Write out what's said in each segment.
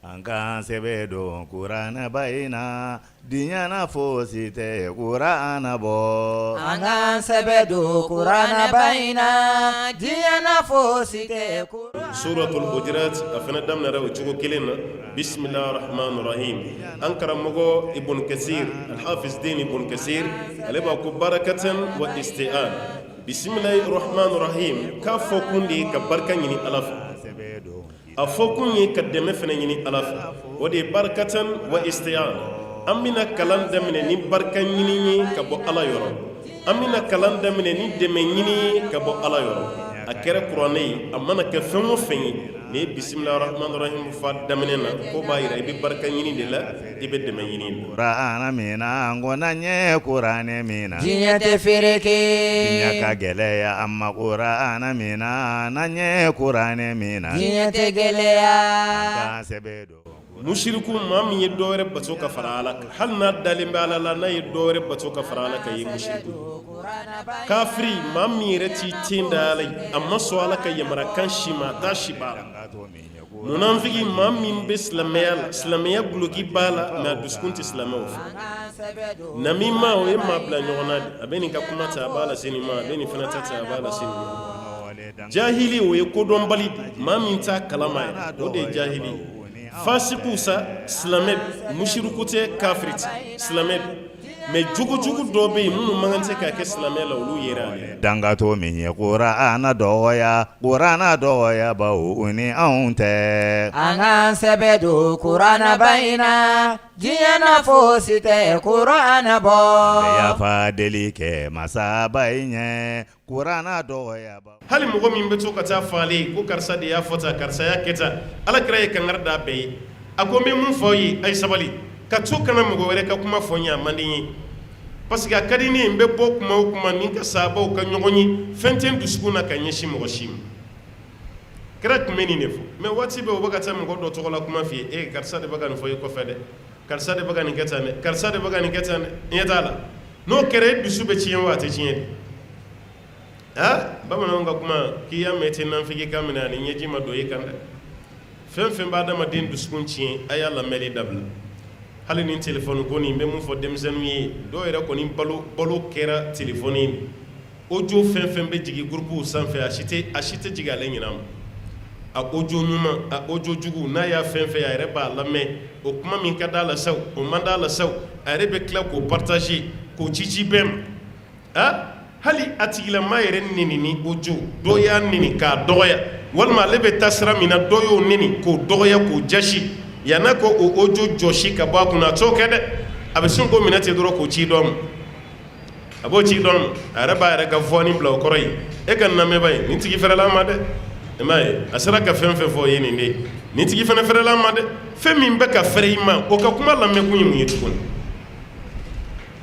Angan sebedo Kurana baina Dinyana fosite Kurana bo Angan sebedo Kurana baina Dinyana fosite Suratul Hujurat afana damna raw chugo kelena Bismillahir Rahmanir Rahim Ankara mogo Ibn Kathir Al-Hafiz Din Ibn Kathir aleba ku barakatan wa isti'an Bismillahir Rahmanir Rahim ka fokundi ka barkan yini alaf a fokun yi ka dɛmɛ fana ɲini ala fɛ o de ye barakatan wa isti'an an bɛna kalan daminɛ ni barika ɲini ye ka bɔ ala yɔrɔ an bɛna kalan daminɛ ni dɛmɛ ɲini ye ka bɔ ala yɔrɔ a kɛra kuranɛ ye a mana kɛ fɛn o fɛn ye ni ye bisimilahi rahmani rahim fa daminɛ na ko b'a yira i bɛ barika ɲini de la i bɛ dɛmɛ ɲini de la. Kurana mina ngona nye Kurane mina Diɲɛ tɛ fereke Diɲɛ ka gɛlɛya amma Kurana mina na nye Kurane mina Diɲɛ tɛ gɛlɛya Angan sebedo mushiriku maa min ye dɔ wɛrɛ bato ka fara ala kan hali n'a dalen bɛ ala la n'a ye dɔ wɛrɛ bato ka fara ala kan ye mushiriku kafiri maa min yɛrɛ t'i ten da ala ye a ma sɔn ala ka yamarakan si ma a t'a si baara munafiki maa min bɛ silamɛya la silamɛya guloki b'a la mɛ a dusukun tɛ silamɛw fɛ namima o ye maa bila ɲɔgɔn na de a bɛ nin ka kuma ta a b'a lase nin ma a bɛ nin fana ta a b'a lase nin ma jahili o ye kodɔnbali de maa min t'a kalama yɛrɛ o de ye jahili ye fasiku sa silamɛ mushiriku tɛ kafiri tɛ silamɛ mais jugujugu dɔ bɛ yen minnu man kan tɛ k'a kɛ silamɛ la olu yera ale dangato min ye Kurana dɔgɔya bawo o ni anw tɛ Angan sebedo Kurana baina Diɲɛ fosi tɛ Kurana bɔ bɛ yafa deli kɛ masaba in ɲɛ Kurana dɔgɔya bawo hali mɔgɔ min bɛ to ka taa falen ko karisa de y'a fɔ tan karisa y'a kɛ tan alakira ye kangari da bɛɛ ye a ko n bɛ mun fɔ aw ye a ye sabali ka to kana mɔgɔ wɛrɛ ka kuma fɔ n ye a man di n ye parce que a ka di ne ye n bɛ bɔ kuma o kuma ni ka sahabaw ka ɲɔgɔn ye fɛn tɛ n dusukun na ka ɲɛsin mɔgɔ si ma kira tun bɛ nin de fɔ mais waati bɛɛ o bɛ ka taa mɔgɔ dɔ tɔgɔ la kuma f'i ye karisa de bɛ ka nin fɔ i kɔfɛ dɛ karisa de bɛ ka nin kɛ tan dɛ karisa de bɛ ka nin kɛ tan dɛ ɲɛ t'a la n'o kɛra e dusu bɛ tiɲɛ wa a tɛ tiɲɛ de bamananw ka kuma k'i y'a mɛn ten nanfigi kan minɛ ani ɲɛji ma don i kan dɛ fɛn fɛn b'a adamaden dusukun tiɲɛ a y'a lamɛnni dabila hali ni telefɔni ko nin n bɛ mun fɔ denmisɛnninw ye dɔw yɛrɛ kɔni balo kɛra telefɔni ye audio fɛn fɛn bɛ jigin gurupuw sanfɛ a si tɛ jigin ale ɲinɛ ma a audio ɲuman a audio jugu n'a y'a fɛn fɛn a yɛrɛ b'a lamɛn o kuma min ka d'a la saw o man d'a la saw a yɛrɛ bɛ tila k'o partager k'o ci bɛɛ ma hali a tigilama yɛrɛ neni ni audio dɔ y'a neni k'a dɔgɔya walima ale bɛ taa sira min na dɔ y'o neni k'o dɔgɔya k'o jasi yan'a ko o audio jɔsi ka bɔ a kunna a t'o kɛ dɛ a bɛ sin k'o minɛ ten dɔrɔn k'o ci dɔ ma a b'o ci dɔ ma a yɛrɛ b'a yɛrɛ ka fɔni bila o kɔrɔ ye e ka lamɛnba ye nin tigi fɛrɛla ma dɛ i m'a ye a sera ka fɛn fɛn fɔ o ye nin de ye nin tigi fana fɛrɛla ma dɛ fɛn min bɛ ka fɛrɛ i ma o ka kuma lamɛn kun ye mun ye tuguni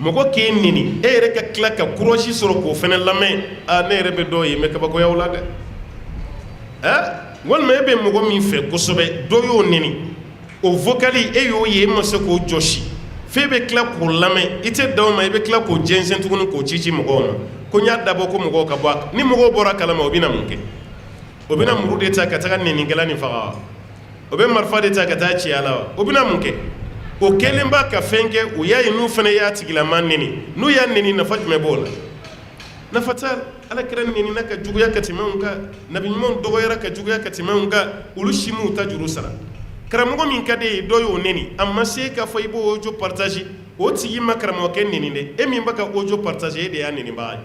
mɔgɔ k'e neni e yɛrɛ ka tila ka courage sɔrɔ k'o fana lamɛn ne yɛrɛ bɛ dɔw ye mɛ kabakoyaw la dɛ walima e bɛ mɔgɔ min fɛ kosɛbɛ dɔ y'o neni o vocali e y'o ye e ma se k'o jɔsi f'e bɛ tila k'o lamɛn i tɛ da o ma i bɛ tila k'o jɛnsɛn tuguni k'o ci mɔgɔw ma ko n y'a dabɔ ko mɔgɔw ka bɔ a kan ni mɔgɔw bɔra kalama o bɛ na mun kɛ o bɛ na muru de ta ka taga nenikɛla nin faga wa o bɛ marifa de ta ka taa ci a la wa o bɛ na mun kɛ o kɛlen b'a ka fɛn kɛ o y'a ye n'u fana y'a tigilama neni n'u y'a neni nafa jumɛn b'o la nafa t'a la alakira nenina ka juguya ka tɛmɛ anw kan nabi ɲumanw dɔgɔyara ka juguya ka tɛmɛ anw kan olu si m'u ta juru sara karamɔgɔ min ka d'e ye dɔ y'o neni a ma se k'a fɔ i b'o audio partage o tigi ma karamɔgɔkɛ neni dɛ e min bɛ ka audio partage e de y'a nenibaga ye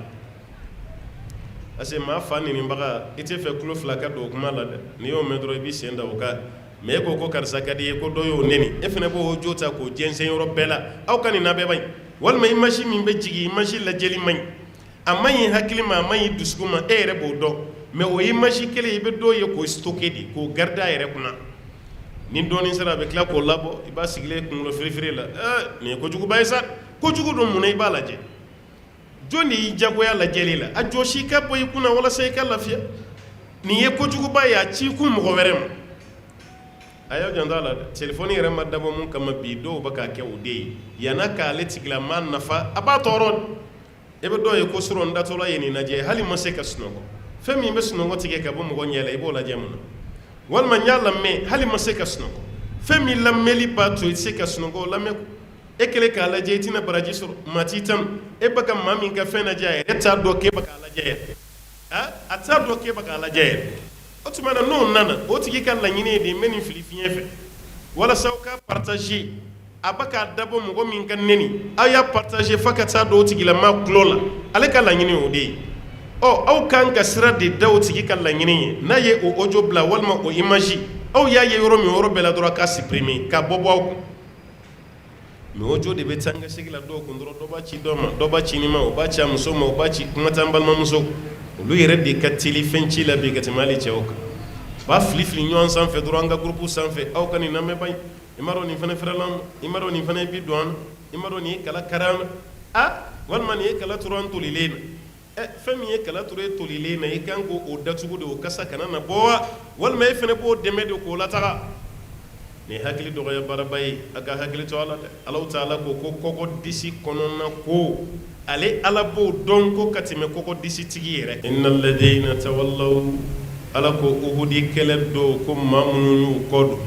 parce que maa fa nenibaga i tɛ fɛ tulo fila ka don o kuma la dɛ n'i y'o mɛn dɔrɔn i b'i sen da o kan mais e ko ko karisa ka di ye ko dɔ y'o neni e fana b'o audio ta k'o jɛnsɛn yɔrɔ bɛɛ la aw ka nin na bɛɛ ba ɲi walima image min bɛ jigin image lajɛli man ɲi a man ɲi hakili ma a man ɲi dusukun ma e yɛrɛ b'o dɔn mais o image kelen i bɛ dɔw ye k'o stocker de k'o garder a yɛrɛ kunna ni dɔɔnin sera a bɛ tila k'o labɔ i b'a sigilen kunkolo firifiri la nin ye kojuguba ye sa kojugu don mun na i b'a lajɛ jɔn de y'i jagoya lajɛli la a jɔsi ka bɔ i kunna walasa i ka lafiya nin ye kojuguba ye a ci kun mɔgɔ wɛrɛ ma a y'aw janto a la dɛ telefɔni yɛrɛ ma dabɔ mun kama bi dɔw bɛ k'a kɛ o de ye yan'a k'ale tigilama nafa a b'a tɔɔrɔ e bɛ dɔw ye ko sɔrɔ n datɔla ye nin lajɛ hali ma se ka sunɔgɔ fɛn min bɛ sunɔgɔ tigɛ ka bɔ mɔgɔ ɲɛ la i b'o lajɛ mun na walima n y'a lamɛn hali ma se ka sunɔgɔ fɛn min lamɛnli b'a to i tɛ se ka sunɔgɔ lamɛn e kɛlen k'a lajɛ i tɛna baraji sɔrɔ maa t'i tan e bɛ ka maa min ka fɛn lajɛ a yɛrɛ t'a dɔn k'e bɛ k'a lajɛ yɛrɛ a t'a dɔn k'e bɛ k'a lajɛ yɛrɛ o tuma na n'o nana o tigi ka laɲini ye de n bɛ nin fili fiɲɛ fɛ walasa aw ka partager a bɛ k'a dabɔ mɔgɔ min ka nɛni aw y'a partager fo ka taa don o tigilamaa tulo la ale ka laɲini o de ye aw kan ka sira de da o tigi ka laɲini ye n'a ye o audio bila walima o image aw y'a ye yɔrɔ min yɔrɔ bɛɛ la dɔrɔn k'a supprimer ka bɔ aw kun mais audio de bɛ taa n ka segi la dɔw kun dɔrɔn dɔ b'a ci dɔ ma dɔ b'a ci nin ma o b'a ci a muso ma o b'a ci kuma t'an balimamuso olu yɛrɛ de ka teli fɛn ci la bi ka tɛmɛ hali cɛw kan u b'a fili fili ɲɔgɔn sanfɛ dɔrɔn an ka groupe sanfɛ aw ka nin lamɛn ba in i m'a dɔn nin fana fɛrɛla an ma i m'a dɔn nin fana bi don an na i m'a dɔn nin ye kala kari an na walima nin ye kala turu an tolilen na fɛn min ye kala turu e tolilen na i kan k'o datugu de o kasa kana na bɔ wa walima e fana b'o dɛmɛ de k'o lataga nin hakili dɔgɔya baaraba ye a ka hakili to ala dɛ Alahu Taala ko kɔkɔ disi kɔnɔna ko ale ala b'o dɔn ko ka tɛmɛ kɔkɔ disi tigi yɛrɛ innal ladina tawallaw ala ko uhudi kɛlɛ do ko maa minnu y'u kɔ don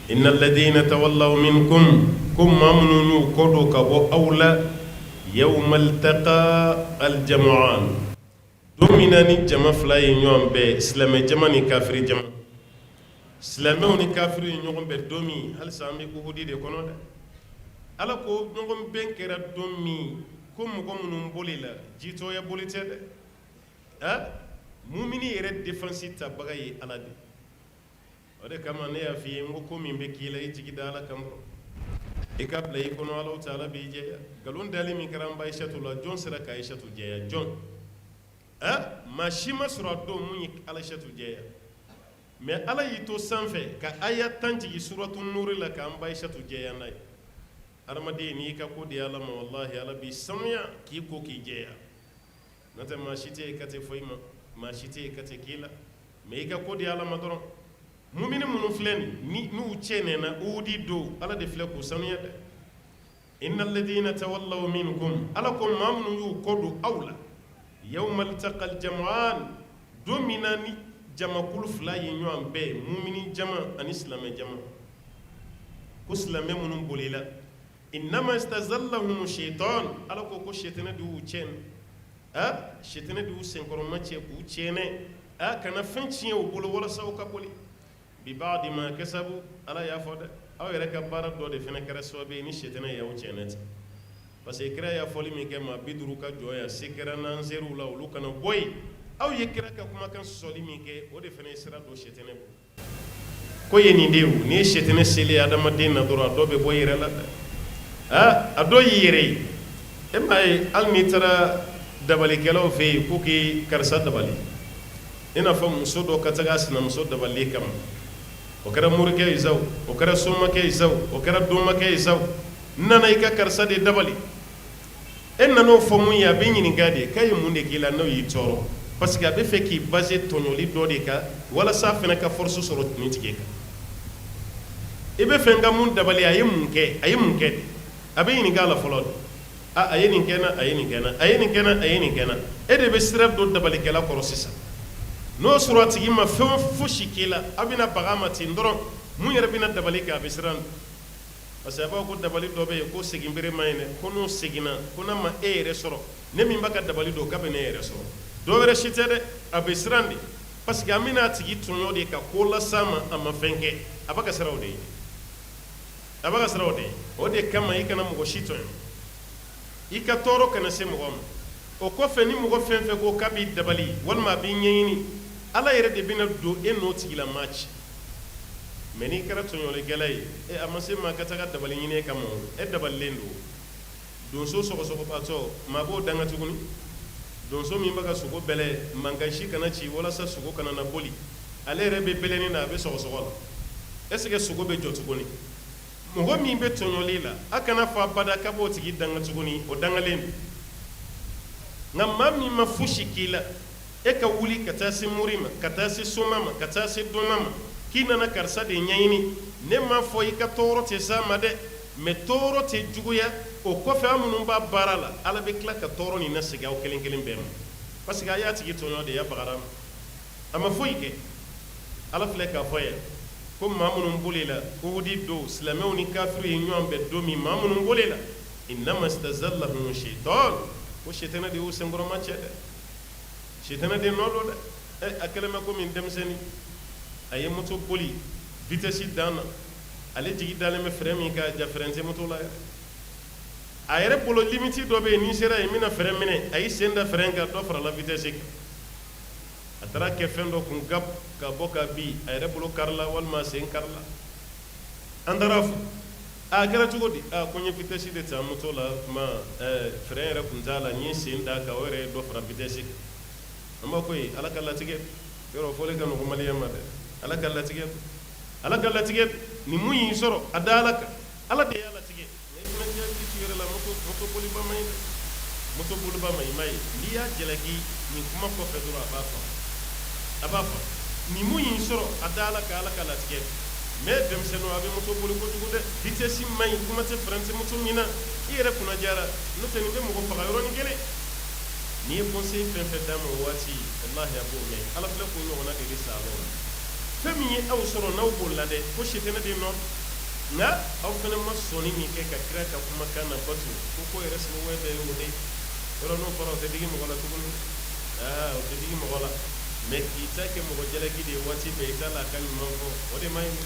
innal ladina tawallaw minkum ko maa minnu y'u kɔ don ka bɔ aw la yawmal taqa al jam'an don min na ni jama fila ye ɲɔgɔn bɛɛ silamɛ jama ni kafiri jama silamɛw ni kafiri ye ɲɔgɔn bɛɛ don min halisa an bɛ uhudi de kɔnɔ dɛ ala ko ɲɔgɔn bɛn kɛra don min ko mɔgɔ minnu boli la jitɔya boli tɛ dɛ mumini yɛrɛ défense tabaga ye ala de o de kama ne y'a f'i ye n ko ko min bɛ k'i la i jigi da ala kan i ka bila i kɔnɔ Alahu Taala b'i jɛya nkalon dali min kɛra an ba Aishatu la jɔn sera ka Aishatu jɛya jɔn maa si ma sɔrɔ a don mun ye Aishatu jɛya mais ala y'i to sanfɛ ka aya 10 jigi suratu nuri la k'an ba Aishatu jɛya n'a ye adamaden n'i ka ko di ala ma wallahi ala b'i sanuya k'i ko k'i jɛya n'o tɛ maa si tɛ yen ka tɛ foyi ma maa si tɛ yen ka tɛ k'i la mais i ka ko di ala ma dɔrɔn mumini minnu filɛ nin n'u cɛ nɛna uhudi don ala de filɛ k'u sanuya dɛ innal ladina tawallaw minkum ala ko maa minnu y'u kɔ don aw la yawmal taqal jam'an don min na ni jamakulu fila ye ɲɔgɔn bɛɛ mumini jama ani silamɛ jama ko silamɛ minnu bolila innama istazallahum shaitan ala ko shaitana de y'u cɛn shaitana de y'u senkɔrɔma cɛ k'u cɛnɛ kana fɛn tiɲɛ u bolo walasa u ka boli bi ba'di ma kasabu ala y'a fɔ dɛ aw yɛrɛ ka baara dɔ de fana kɛra sababu ye ni shaitana y'aw cɛnɛ ten parce que kira y'a fɔli min kɛ maa 50 ka jɔ yan se kɛra n'an ser'u la olu kana bɔ yen aw ye kira ka kumakan sɔsɔli min kɛ o de fana ye sira don shaitana bolo ko ye nin de ye ni ye shaitana seli adamaden na dɔrɔn a dɔ bɛ bɔ i yɛrɛ la dɛ a dɔ y'i yɛrɛ ye e m'a ye hali n'i taara dabalikɛlaw fɛ yen ko k'i karisa dabali i n'a fɔ muso dɔ ka taga a sinamuso dabali kama o kɛra morikɛ ye sawo o kɛra somakɛ ye sawo o kɛra dɔnmakɛ ye sawo n nana i ka karisa de dabali e nan'o fɔ mun ye a bɛ ɲininka de k'a ye mun de k'i la n'o y'i tɔɔrɔ parce que a bɛ fɛ k'i base tɔɲɔli dɔ de kan walasa a fana ka force sɔrɔ nin tigi kan i bɛ fɛ n ka mun dabali a ye mun kɛ de a bɛ ɲininka a la fɔlɔ de a ye nin kɛ n na a ye nin kɛ n na a ye nin kɛ n na a ye nin kɛ n na e de bɛ sira don dabalikɛla kɔrɔ sisan n'o sɔrɔ a tigi ma fɛn fosi k'i la a bɛna baga ma ten dɔrɔn mun yɛrɛ bɛna dabali kɛ a bɛ siran parce que a b'a ko dabali dɔ bɛ yen ko segin bere ma ɲi dɛ ko n'o seginna ko n'a ma e yɛrɛ sɔrɔ ne min b'a ka dabali don k'a bɛ ne yɛrɛ sɔrɔ dɔw wɛrɛ si tɛ dɛ a bɛ siran de parce que an bɛna a tigi tɔɲɔ de ka ko las'a ma a ma fɛn kɛ a b'a ka siraw de ye a b'a ka siraw de ye o de kama i kana mɔgɔ si tɔɲɔ i ka tɔɔrɔ kana se mɔgɔ ma o kɔfɛ ni mɔgɔ fɛn fɛn ko k'a b'i dabali walima a b'i ɲɛɲini ala yɛrɛ de bɛna don e n'o tigilamaa ci mais n'i kɛra tɔɲɔlikɛla ye a ma se maa ka taga dabali ɲini e kama e dabalilen don donso sɔgɔsɔgɔbatɔ maa b'o danga tuguni donso min bɛ ka sogo bɛlɛ mankan si kana ci walasa sogo kana na boli ale yɛrɛ bɛ bɛlɛnin na a bɛ sɔgɔsɔgɔ la est ce que sogo bɛ jɔ tuguni mɔgɔ min bɛ tɔɲɔli la a kana fɔ abada k'a b'o tigi danga tuguni o dangalen don nka maa min ma fosi k'i la e ka wuli ka taa se mori ma ka taa se soma ma ka taa se dɔnna ma k'i nana karisa de ɲɛɲini ne m'a fɔ i ka tɔɔrɔ tɛ s'a ma dɛ mais tɔɔrɔ tɛ juguya o kɔfɛ an minnu b'a baara la ala bɛ tila ka tɔɔrɔ nin lasegin aw kelen kelen bɛɛ ma parce que a y'a tigi tɔɲɔ de y'a bagara ma a ma foyi kɛ ala filɛ k'a fɔ yan ko maa minnu bolila uhudi don silamɛw ni kafiriw ye ɲɔgɔn bɛn don min maa minnu bolila innama stazallahum shaitan ko sitana de y'u senkɔrɔma cɛ dɛ sitana de nɔ don dɛ a kɛlen bɛ komi denmisɛnnin a ye moto boli vitesse dan na ale jigi dalen bɛ frein min kan ja frein tɛ moto la yɛrɛ a yɛrɛ bolo limite dɔ bɛ yen n'i sera yen n bɛna frein minɛ a y'i sen da frein kan dɔ farala vitesse kan a taara kɛ fɛn dɔ kun gap ka bɔ ka bin a yɛrɛ bolo karila walima a sen karila an taara fo a kɛra cogo di ko n ye vitesse de ta moto la kuma frein yɛrɛ kun t'a la n ye sen da kan o yɛrɛ ye dɔ fara vitesse kan an b'a ko ye ala ka latigɛ yɔrɔ fɔli ka nɔgɔ maliyɛn ma dɛ ala ka latigɛ ala ka latigɛ ni mun y'i sɔrɔ a da ala kan ala de y'a latigɛ mais i fana t'i hakili to i yɛrɛ la moto boliba man ɲi dɛ moto boliba man ɲi ma ye n'i y'a jalaki nin kuma kɔfɛ dɔrɔn a b'a fɔ ni mun y'i sɔrɔ a da ala kan ala ka latigɛ mais denmisɛnninw a bɛ moto boli kojugu dɛ vitesse man ɲi kuma tɛ frein tɛ moto min na i yɛrɛ kunna jara n'o tɛ nin bɛ mɔgɔ faga yɔrɔnin kelen n'i ye conseil fɛn fɛn d'a ma o waati walahi a b'o mɛn ala filɛ k'o ɲɔgɔnna de bɛ sa a la fɛn min ye aw sɔrɔ n'aw bolila dɛ ko sitana de nɔ nka aw fana ma sɔnni min kɛ ka kira ka kumakan na bato ko yɛrɛ sababuya bɛɛ ye o de yɔrɔ n'o fɔra o tɛ digi mɔgɔ la tuguni o tɛ digi mɔgɔ la mais k'i ta kɛ mɔgɔ jalaki de ye waati bɛɛ i t'a la a ka ɲuman fɔ o de man ɲi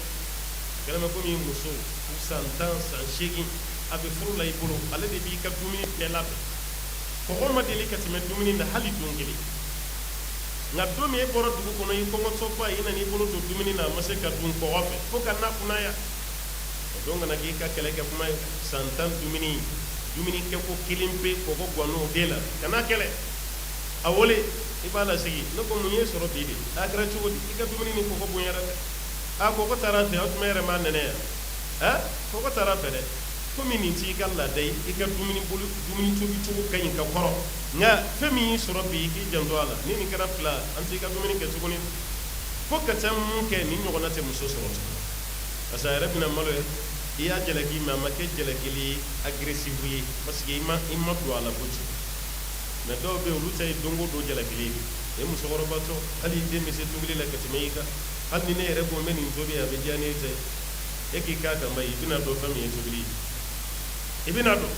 kɛlɛmɛ komi muso san 10 san 8 a bɛ furu la i bolo ale de b'i ka dumuni bɛɛ labɛn kɔgɔ ma deli ka tɛmɛ dumuni na hali don kelen nka don min e bɔra dugu kɔnɔ i kɔngɔtɔ fa i nana i bolo don dumuni na a ma se ka dun kɔgɔ fɛ fo ka na kunnaya o don kana k'i ka kɛlɛ kɛ kuma ye san 10 dumuni kɛ ko kelen pe kɔgɔ gan'o de la kana kɛlɛ a wele i b'a lasigi ne ko mun ye sɔrɔ bi de a kɛra cogo di i ka dumuni ni kɔgɔ bonyara dɛ a kɔgɔ taara fɛ aw tuma yɛrɛ m'a nɛnɛ yan kɔgɔ taara fɛ dɛ komi nin t'i ka laada ye i ka dumuni tobi cogo ka ɲi ka kɔrɔ nka fɛn min y'i sɔrɔ bi i k'i janto a la ni nin kɛra fila an t'i ka dumuni kɛ tuguni fo ka ca mun kɛ nin ɲɔgɔnna tɛ muso sɔrɔ tuguni parce que a yɛrɛ bɛna malo ye i y'a jalaki mais a ma kɛ jalakili ye agressive ye parce que i ma don a la kojugu mais dɔw bɛ yen olu ta ye don o don jalakili ye musokɔrɔbatɔ hali i den bɛ se tobili la ka tɛmɛ i kan hali ni ne yɛrɛ ko n bɛ nin tobi a bɛ diya ne ye e k'i k'a kan ba i bɛna dɔn fɛn min ye tobili ye i bɛna dɔn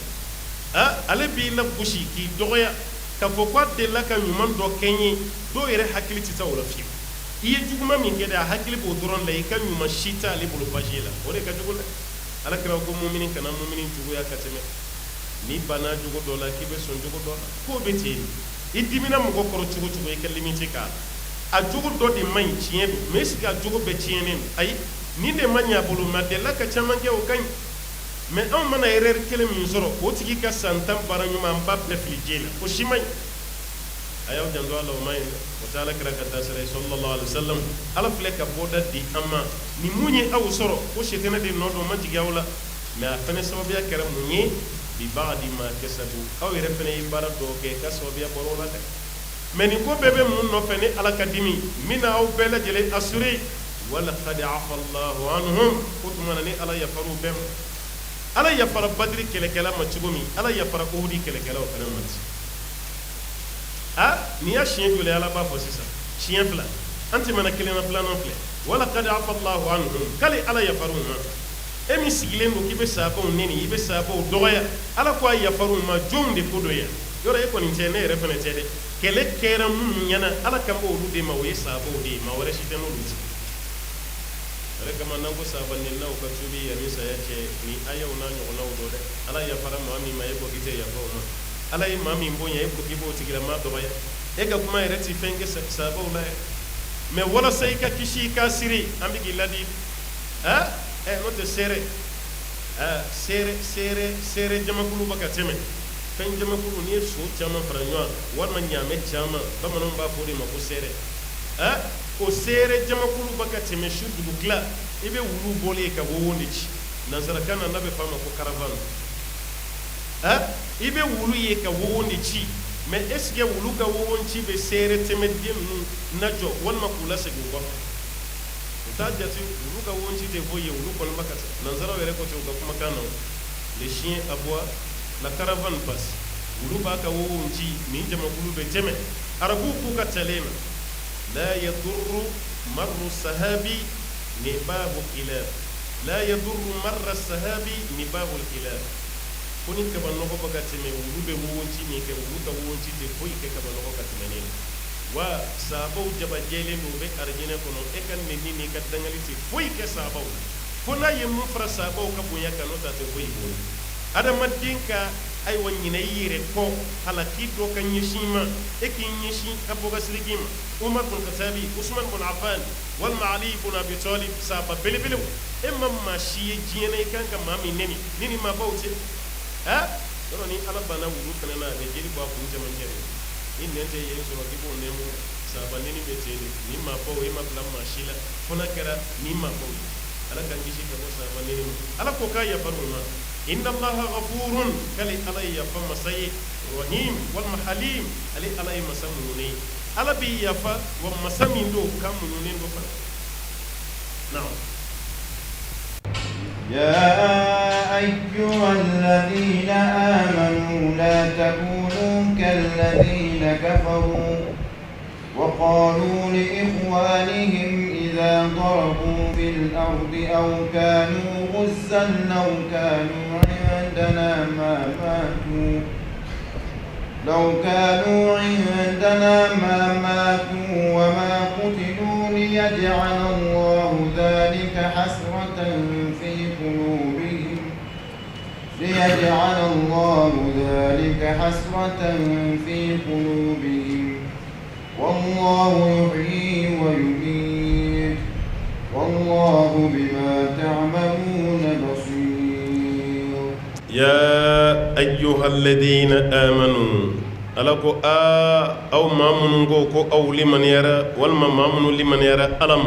ale b'i lagosi k'i dɔgɔya k'a fɔ ko a delila ka ɲuman dɔ kɛ n ye dɔw yɛrɛ hakili tɛ taa o la fiyewu i ye juguman min kɛ dɛ a hakili b'o dɔrɔn la i ka ɲuman si t'ale bolo baasi la o de ka jugu dɛ ala kira ko mumini kana mumini juguya ka tɛmɛ n'i banna jogo dɔ la k'i bɛ sɔn jogo dɔ la k'o bɛ ten i dimina mɔgɔ kɔrɔ cogo cogo i ka limite k'a la a jogo dɔ de man ɲi tiɲɛ don mais est-ce que a jogo bɛɛ tiɲɛnen don ayi nin de man ɲi a bolo mais a delila ka caman kɛ o ka ɲi mais anw mana erreur kelen min sɔrɔ o tigi ka san 10 baara ɲuman ba bɛɛ fili je la o si man ɲi a y'aw janto a la o man ɲi dɛ o tɛ ala kira ka taasira ye sallallahu alaihi wa sallam ala filɛ ka bɔda di an ma ni mun ye aw sɔrɔ ko sitana de nɔ don ma jigin aw la mais a fɛnɛ sababuya kɛra mun ye bi ba'di ma kasabu aw yɛrɛ fɛnɛ ye baara dɔw kɛ ka sababuya bɔra o la dɛ mais nin ko bɛɛ bɛ mun nɔfɛ ni ala ka dimi min na aw bɛɛ lajɛlen assuré walaqad afa Allahu anhum ko tuma na ni ala yafar'u bɛɛ ma ala yafara badiri kɛlɛkɛla ma cogo min ala yafara uhudi kɛlɛkɛlaw fɛnɛ ma ten nin y'a siɲɛ joli ala b'a fɔ sisan siɲɛ fila an tɛmɛna kelen na filanan filɛ walaqad afa Allahu anhum k'ale ala yafar'u ma e min sigilen don k'i bɛ sahabaw neni i bɛ sahabaw dɔgɔya ala ko a yafar'u ma jɔnw de ko dɔ yan yɔrɔ e kɔni tɛ ne yɛrɛ fɛnɛ tɛ dɛ kɛlɛ kɛra minnu ɲɛna ala kan b'o olu de ma o ye sahabaw de ye maa wɛrɛ si tɛ n'olu ti yɛrɛ kama n'an ko sahaba nɛninaw ka tubi yanni saya cɛ ni ayaw n'a ɲɔgɔnnaw dɔ dɛ ala yafara maa min ma e ko k'i tɛ yafa o ma ala ye maa min bonya e ko k'i b'o tigilama dɔgɔya e ka kuma yɛrɛ ti fɛn kɛ sahabaw la yɛ mais walasa i ka kisi i ka siri an bɛ k'i ladi n'o tɛ seere jamakulu ba ka tɛmɛ fɛn jamakulu n'i ye so caman fara ɲɔgɔn walima ɲaamɛ caman bamananw b'a fɔ o de ma ko seere o seere jamakulu ba ka tɛmɛ su dugu tila i bɛ wulu bɔlen ye ka wowo de ci nanzarakan na n'a bɛ f'a ma ko caravane i bɛ wulu ye ka wowo de ci mais est ce que wulu ka wowo ci bɛ seere tɛmɛ den ninnu najɔ walima k'u lasegin u kɔfɛ o t'a jate wulu ka wowo ci tɛ foyi ye wulu kɔni ba ka taa nanzaraw yɛrɛ ko ten u ka kumakan na le chien aboie la caravane passe wulu b'a ka wowo ci nin jamakulu bɛ tɛmɛ arabuw k'u ka talen na la yadurru marru sahabi نباب الكلاب لا يضر مر السهاب نباب الكلاب koni kaba nogo baga teme wulube wonci ni ke wuta wonci te foy ke kaba nogo ka teme wa sabaw jaba jele no be arjine kono e kan ne ni ka dangali te foy ke sabaw fona ye mu fra sabaw ka bunya kanu ta te foy bo ada madinka ay wonni ne yire ko hala kito kan yishima e kin yishi abuga sirigima umar bin khattabi usman bin affan wal ma'ali bin abi talib saba belebele imam ma shi jine kan ka mami nini ma bawte ha dono ni ala bana wulu kana na de jeli ba kun jama jere in nente yen so ki bo nemu saba nini beteli ni ma bo e ma blam ma shila fona kera ni ma bo ala kan gishi ka saba nini ala ko ka ya faruma inna allaha ghafurun kali alayya fama sayyid rahim wal mahalim ali alay masamuni ala bi yafa wa masamin do kamununi do fa na'am يا أيها الذين آمنوا لا تكونوا كالذين كفروا وقالوا لإخوانهم إذا ضربوا في الأرض أو كانوا غزا لو كانوا عندنا ما ماتوا وما قتلوا ليجعل الله ذلك حسرة في قلوبهم والله يحيي ويميت والله بما تعملون بصير يا أيها الذين آمنوا ألكو أو مامنغو أو لمن يرى والما مامن لمن يرى ألم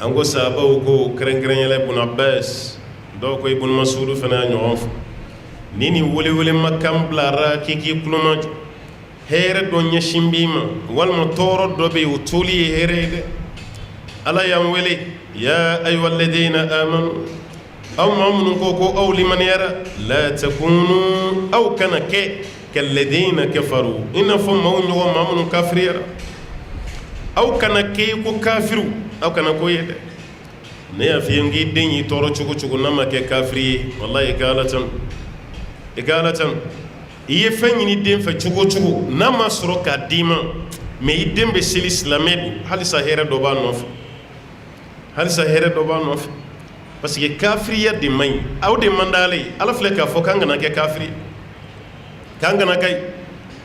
أنغو سابوكو كرنكرن يلا ابن عباس دوكو ابن مسعود فنا نعوف نيني ولي مكام بلارا كيكي كلمج هير دونيا شمبيما والما تورو دوبي وطولي هيريد ألا ينولي يا أيها الذين آمنوا أو مامنكوكو أو لمن يرى لا تكونوا أو كان كالذين كفروا إن فمون هو مامن كافر أو كان كيكو كافر أو كان كويد نيا في ينجي ديني تورو تشوكو نما كافري والله إقالة يفني دين فتشوكو نما سروكا ديما مي يدين بسيل إسلامي هل سهيرة دوبان نوف parce que kafiriya de may aw de mandale ala fle ka fo kanga na ke kafiri kanga na kay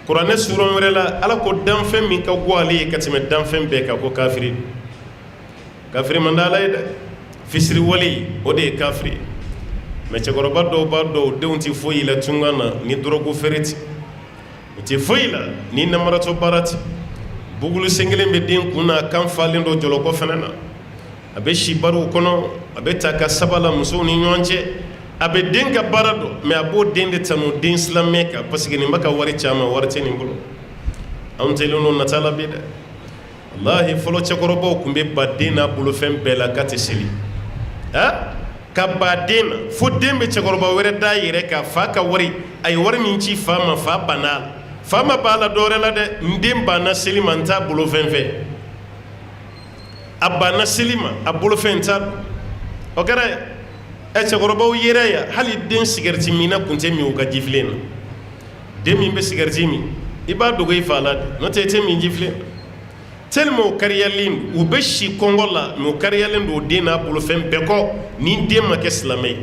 qur'ane sura wala ala ko dan fem min ka gwali ka time dan fem be ka ko kafiri mandale de fisri wali o de kafiri me che goroba do ba do de unti foyi la tungana ni drogo fereti ti foyi la ni namarato barati bugulu sengelen be den kuna kan falen do jolo ko fenana abe shibaru kono abe taka sabala muso ni ɲɔgɔn abe den ka baara dɔ mais abo den de tanu den silamɛ kan parce que nin baka wari caman wari tɛ nin bolo anw tɛlen no natala bi dɛ wallahi fɔlɔ cɛkɔrɔbaw kun bɛ ba den n'a bolofɛn bɛɛ la k'a tɛ seli ka ba den na fo den bɛ cɛkɔrɔba wɛrɛ d'a yɛrɛ kan fa ka wari a ye wari min ci fa ma fa banna a la fa ma b'a la dɔwɛrɛ la dɛ n den banna seli ma n t'a bolofɛn fɛ a banna seli ma a bolofɛn t'a o kɛra cɛkɔrɔbaw yɛrɛ ya hali den sigarɛti minna kun tɛ min u ka jifilen na den min bɛ sigarɛti min i b'a dogo i fa la de n'o tɛ i tɛ min jifilen tellement o kariyalen u bɛ si kɔngɔ la mais o kariyalen don o den n'a bolofɛn bɛɛ kɔ ni den ma kɛ silamɛ ye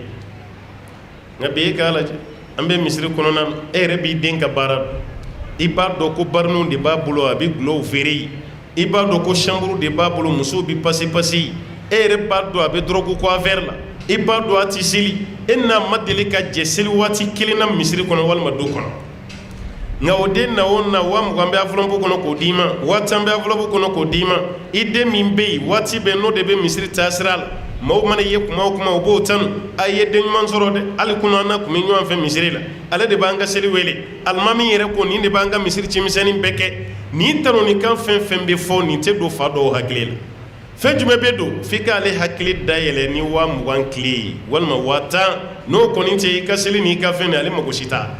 nka bi e k'a lajɛ an bɛ misiri kɔnɔna na e yɛrɛ b'i den ka baara dɔn i b'a dɔn ko bariniw de b'a bolo a bɛ gulɔw feere i b'a dɔn ko chambre de b'a bolo musow bɛ pase e yɛrɛ b'a dɔn a bɛ drogue ko affaire la i b'a dɔn a tɛ seli e n'a ma deli ka jɛ seli waati kelen na misiri kɔnɔ walima du kɔnɔ nka o den na o na 20 bɛ enveloppe kɔnɔ k'o d'i ma 10 bɛ enveloppe kɔnɔ k'o d'i ma i den min bɛ yen waati bɛɛ n'o de bɛ misiri taasira la maaw mana ye kuma o kuma o b'o tanu a ye den ɲuman sɔrɔ dɛ hali kunu an na kun bɛ ɲɔgɔn fɛ misiri la ale de b'an ka seli wele alimami yɛrɛ ko nin de b'an ka misiri cimisɛnnin bɛɛ kɛ nin tanonikan fɛn fɛn bɛ fɔ nin tɛ don fa dɔw hakili la fɛn jumɛn bɛ don f'i k'ale hakili dayɛlɛ ni 20 tile ye walima 10 n'o kɔni tɛ i ka seli n'i ka fɛn de ale mago si t'a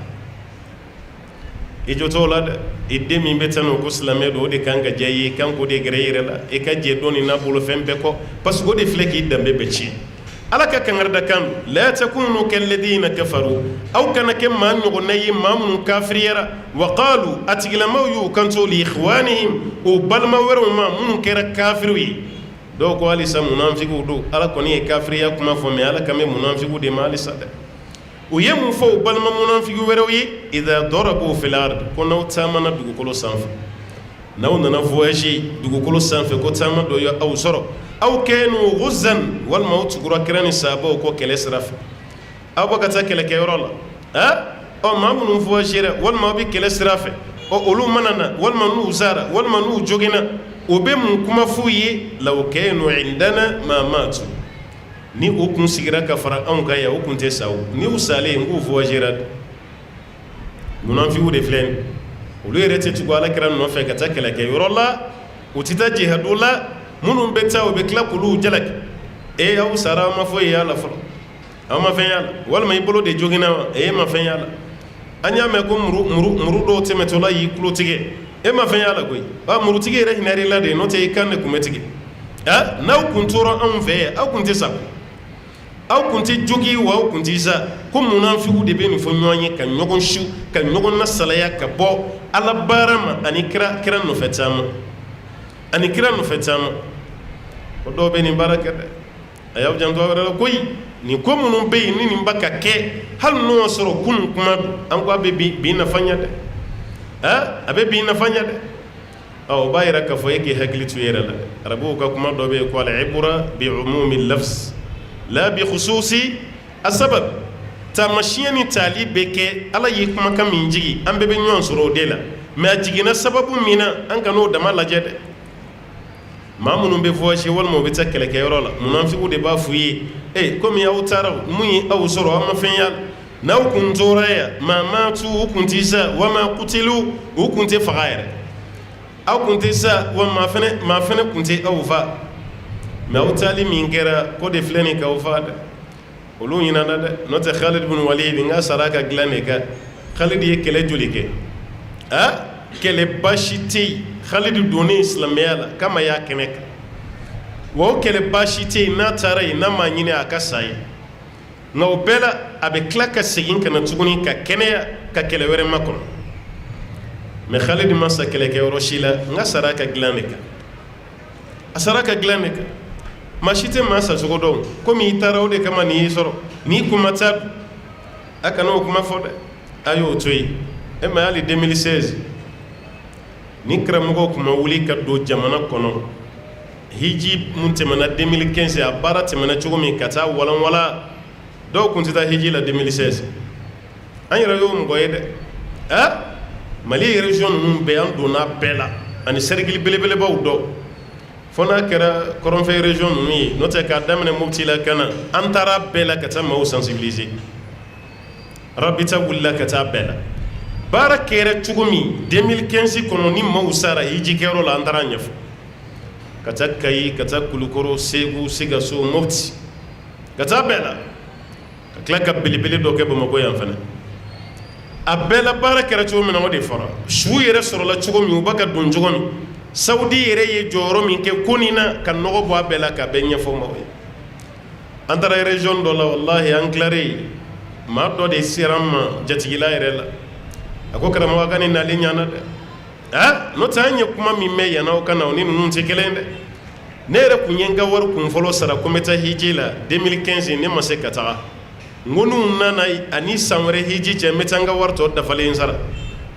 i jɔ t'o la dɛ den min bɛ taa n'o ko silamɛ don o de kan ka diya i ye kan k'o de gɛrɛ i yɛrɛ la i ka jɛ dɔɔni n'a bolo fɛn bɛɛ kɔ parce que o de filɛ k'i danbe bɛ tiɲɛ ala ka kangarida kan don la takunu kalladina kafaru aw kana kɛ maa ɲɔgɔnna ye maa minnu kafiriyara wa qalu a tigilamaw y'u kanto li ikhwanihim o balima wɛrɛw ma minnu kɛra kafiriw ye dɔw ko halisa munafigiw don ala kɔni ye kafiriya kuma fɔ mɛ ala kan bɛ munafigiw de ma halisa dɛ u ye mun fɔ o balima munafigi wɛrɛw ye idha darabu fil ard ko n'aw taamana dugukolo sanfɛ n'aw nana voyage dugukolo sanfɛ ko taama dɔ ye aw sɔrɔ aw kɛnu ghuzan walima aw tugura kɛra ni sahabaw kɔ kɛlɛ sira fɛ aw bɛ ka taa kɛlɛkɛyɔrɔ la maa minnu voyagera walima aw bɛ kɛlɛ sira fɛ olu mana na walima n'u sara walima n'u joginna o bɛ mun kuma f'u ye law kɛnu indana ma matu ni u kun sigira ka fara anw kan yan u kun tɛ sa o ni u salen k'u voyagera munafigiw de filɛ nin olu yɛrɛ tɛ tugu alakira nɔfɛ ka taa kɛlɛkɛyɔrɔ la u tɛ taa jihadu la minnu bɛ taa u bɛ tila k'olu jalaki aw sara aw ma foyi y'a la fɔlɔ aw ma fɛn y'a la walima i bolo de joginna wa ma fɛn y'a la an y'a mɛn ko muru dɔw tɛmɛtɔla y'i tulo tigɛ ma fɛn y'a la koyi murutigi yɛrɛ hinɛr'i la de n'o tɛ i kan de kun bɛ tigɛ n'aw kun tora anw fɛ yan aw kun tɛ sa aw kun tɛ jogi wa aw kun tɛ sa ko munafigiw de bɛ nin fɔ ɲɔgɔn ye ka ɲɔgɔn su ka ɲɔgɔn lasalaya ka bɔ ala baara ma ani kira nɔfɛ caman ani kira nɔfɛ caman o dɔw bɛ nin baara kɛ dɛ a y'aw janto aw yɛrɛ la koyi nin ko minnu bɛ yen ni nin ba ka kɛ hali n'o y'a sɔrɔ kunun kuma don an ko a bɛ bi nafa ɲɛ dɛ a bɛ bi nafa ɲɛ dɛ o b'a yira k'a fɔ e k'i hakili to i yɛrɛ la dɛ arabuw ka kuma dɔ bɛ yen ko al-ibra bi umumi lafz la bi khususi asabab taamasiyɛn ni taali bɛ kɛ ala ye kumakan min jigi an bɛɛ bɛ ɲɔgɔn sɔrɔ o de la mɛ a jiginna sababu min na an kan'o dama lajɛ dɛ maa minnu bɛ voyage walima u bɛ taa kɛlɛkɛyɔrɔ la munafigiw de b'a f'u ye komi aw taara mun ye aw sɔrɔ aw ma fɛn y'a la n'aw kun tora yan maa matu u kun tɛ sa wa ma kutilu u kun tɛ faga yɛrɛ aw kun tɛ sa wa maa fɛnɛ kun tɛ aw fa mɛ aw taali min kɛra ko de filɛ nin k'aw fa dɛ olu ɲinana dɛ n'o tɛ Khalid bin Walid n ka sara ka dilan de kan Khalid ye kɛlɛ joli kɛ kɛlɛ baasi tɛ yen Khalid donnen silamɛya la k'a ma y'a kɛnɛ kan wa o kɛlɛ baasi tɛ yen n'a taara yen n'a ma ɲini a ka sa yen nka o bɛɛ la a bɛ tila ka segin ka na tuguni ka kɛnɛya ka kɛlɛ wɛrɛ ma kɔnɔ mɛ Khalid ma sa kɛlɛkɛyɔrɔ si la n ka sara ka dilan de kan a sara ka dilan de kan maa si tɛ maa sa cogo dɔn komi i taara o de kama nin y'i sɔrɔ n'i kun ma taa a kana o kuma fɔ dɛ a y'o to yen mɛ hali 2016 ni karamɔgɔw kun ma wuli ka don jamana kɔnɔ hiji mun tɛmɛna 2015 a baara tɛmɛna cogo min ka taa walanwala dɔw kun tɛ taa hiji la 2016 an yɛrɛ y'o mɔgɔ ye dɛ Mali région ninnu bɛɛ an donna bɛɛ la ani cercle belebelebaw dɔ fo n'a kɛra kɔrɔnfɛ région ninnu ye n'o tɛ k'a daminɛ Mopti la ka na an taara bɛɛ la ka taa maaw sensibiliser rabita wulila ka taa bɛɛ la baara kɛra cogo min 2015 kɔnɔ ni maaw sara hijikɛyɔrɔ la an taara ɲɛfɔ ka taa Kayi ka taa Kulukoro Segu Sikaso Mopti ka taa bɛɛ la ka tila ka belebele dɔ kɛ Bamakɔ yan fana a bɛɛ la baara kɛra cogo min na o de fɔra su yɛrɛ sɔrɔla cogo min u b'a ka don cogo min Saudi yɛrɛ ye jɔyɔrɔ min kɛ ko nin na ka nɔgɔ bɔ a bɛɛ la ka bɛɛ ɲɛfɔ maaw ye an taara région dɔ la wallahi an tilare maa dɔ de sera an ma jatigila yɛrɛ la a ko karamɔgɔ ka nin nali ɲana dɛ n'o tɛ an ye kuma min mɛn yan aw ka na o ni ninnu tɛ kelen dɛ ne yɛrɛ kun ye n ka wari kun fɔlɔ sara ko n bɛ taa hiji la 2015 ne ma se ka taga n ko n'u nana ani san wɛrɛ hiji cɛ n bɛ taa n ka wari tɔ dafalen sara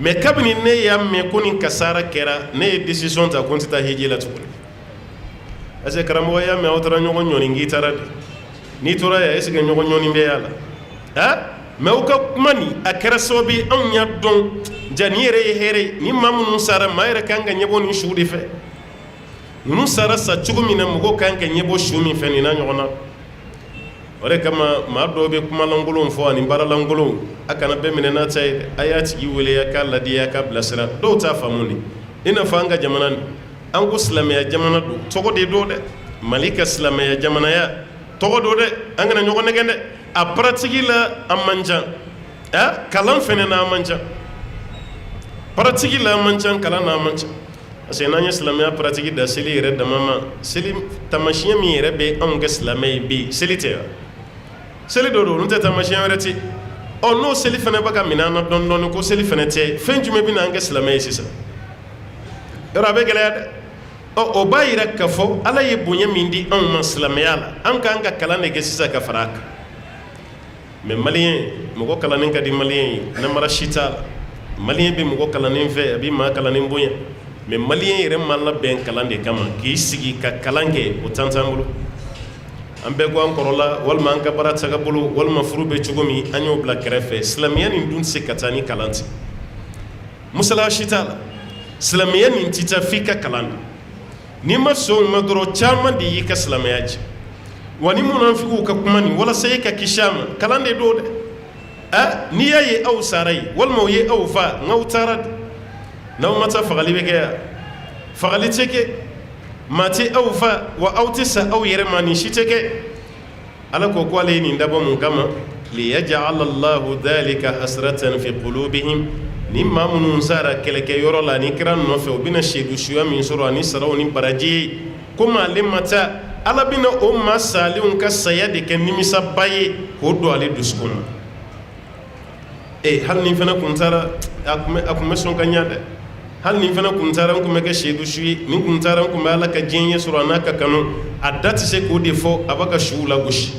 mɛ kabini ne y'a mɛn ko nin kasara kɛra ne ye décision ta ko n tɛ taa hiji la tuguni parce que karamɔgɔ y'a mɛn aw taara ɲɔgɔn ɲɔni k'i taara de n'i tora yan est ce que ɲɔgɔn ɲɔni bɛ y'a la mɛ aw ka kuma nin a kɛra sababu ye anw y'a dɔn ja nin yɛrɛ ye hɛrɛ ye ni maa minnu sara maa yɛrɛ kan ka ɲɛbɔ nin su de fɛ ninnu sara sa cogo min na mɔgɔw kan ka ɲɛbɔ su min fɛ nin n'a ɲɔgɔn na o de kama maa dɔw bɛ kumalankolonw fɔ ani baaralankolonw a kana bɛɛ minɛ n'a ta ye dɛ a y'a tigi wele a k'a ladi a k'a bilasira dɔw t'a faamu de i n'a fɔ an ka jamana nin an ko silamɛya jamana don tɔgɔ de don dɛ Mali ka silamɛya jamanaya tɔgɔ don dɛ an kana ɲɔgɔn nɛgɛn dɛ a paratigi la a man ca kalan fɛnɛ na a man ca pratique la man ca kalan na man ca parce que n'an ye silamɛya pratique da seli yɛrɛ dama ma seli tamasiyɛn min yɛrɛ bɛ anw kɛ silamɛ ye bi seli tɛ wa seli dɔ don olu tɛ tamasiyɛn wɛrɛ ten n'o seli fana bɛ ka minɛ an na dɔɔni dɔɔni ko seli fana tɛ fɛn jumɛn bɛ na an kɛ silamɛ ye sisan yɔrɔ a bɛ gɛlɛya dɛ o b'a yira k'a fɔ ala ye bonya min di anw ma silamɛya la an k'an ka kalan de kɛ sisan ka fara a kan mais maliyɛn mɔgɔ kalannen ka di maliyɛn ye namara si t'a la maliyɛn bɛ mɔgɔ kalannen fɛ a bɛ maa kalannen bonya mais maliyɛn yɛrɛ ma labɛn kalan de kama k'i sigi ka kalan kɛ o tan t'an bolo an bɛɛ ko an kɔrɔla walima an ka baara taga bolo walima furu bɛ cogo min an y'o bila kɛrɛfɛ silamɛya nin dun tɛ se ka taa ni kalan tɛ musala si t'a la silamɛya nin tɛ taa f'i ka kalan de n'i ma sɔn o ma dɔrɔn caman de y'i ka silamɛya jɛ wa ni munafigiw ka kuma nin walasa e ka kisi a ma kalan de don dɛ n'i y'a ye aw sara yen walima o ye aw fa n'aw taara de n'aw ma taa fagali bɛ kɛ yan fagali tɛ kɛ maa tɛ aw fa wa aw tɛ sa aw yɛrɛ ma nin si tɛ kɛ ala ko ko ale ye nin dabɔ mun kama liyaj'ala Allahu dhalika hasratan fi qulubihim ni maa minnu sara kɛlɛkɛyɔrɔ la ni kira nɔfɛ u bɛna seedu suya min sɔrɔ ani saraw ni baraji ye komi ale ma taa ala bɛna o maa salenw ka saya de kɛ nimisaba ye k'o don ale dusukun na hali nin fana kun taara a kun bɛ sɔn ka ɲa dɛ hali nin fana kun taara n kun bɛ kɛ seedu su ye nin kun taara n kun bɛ ala ka diɲɛ ɲɛ sɔrɔ a n'a ka kanu a da tɛ se k'o de fɔ a b'a ka suw lagosi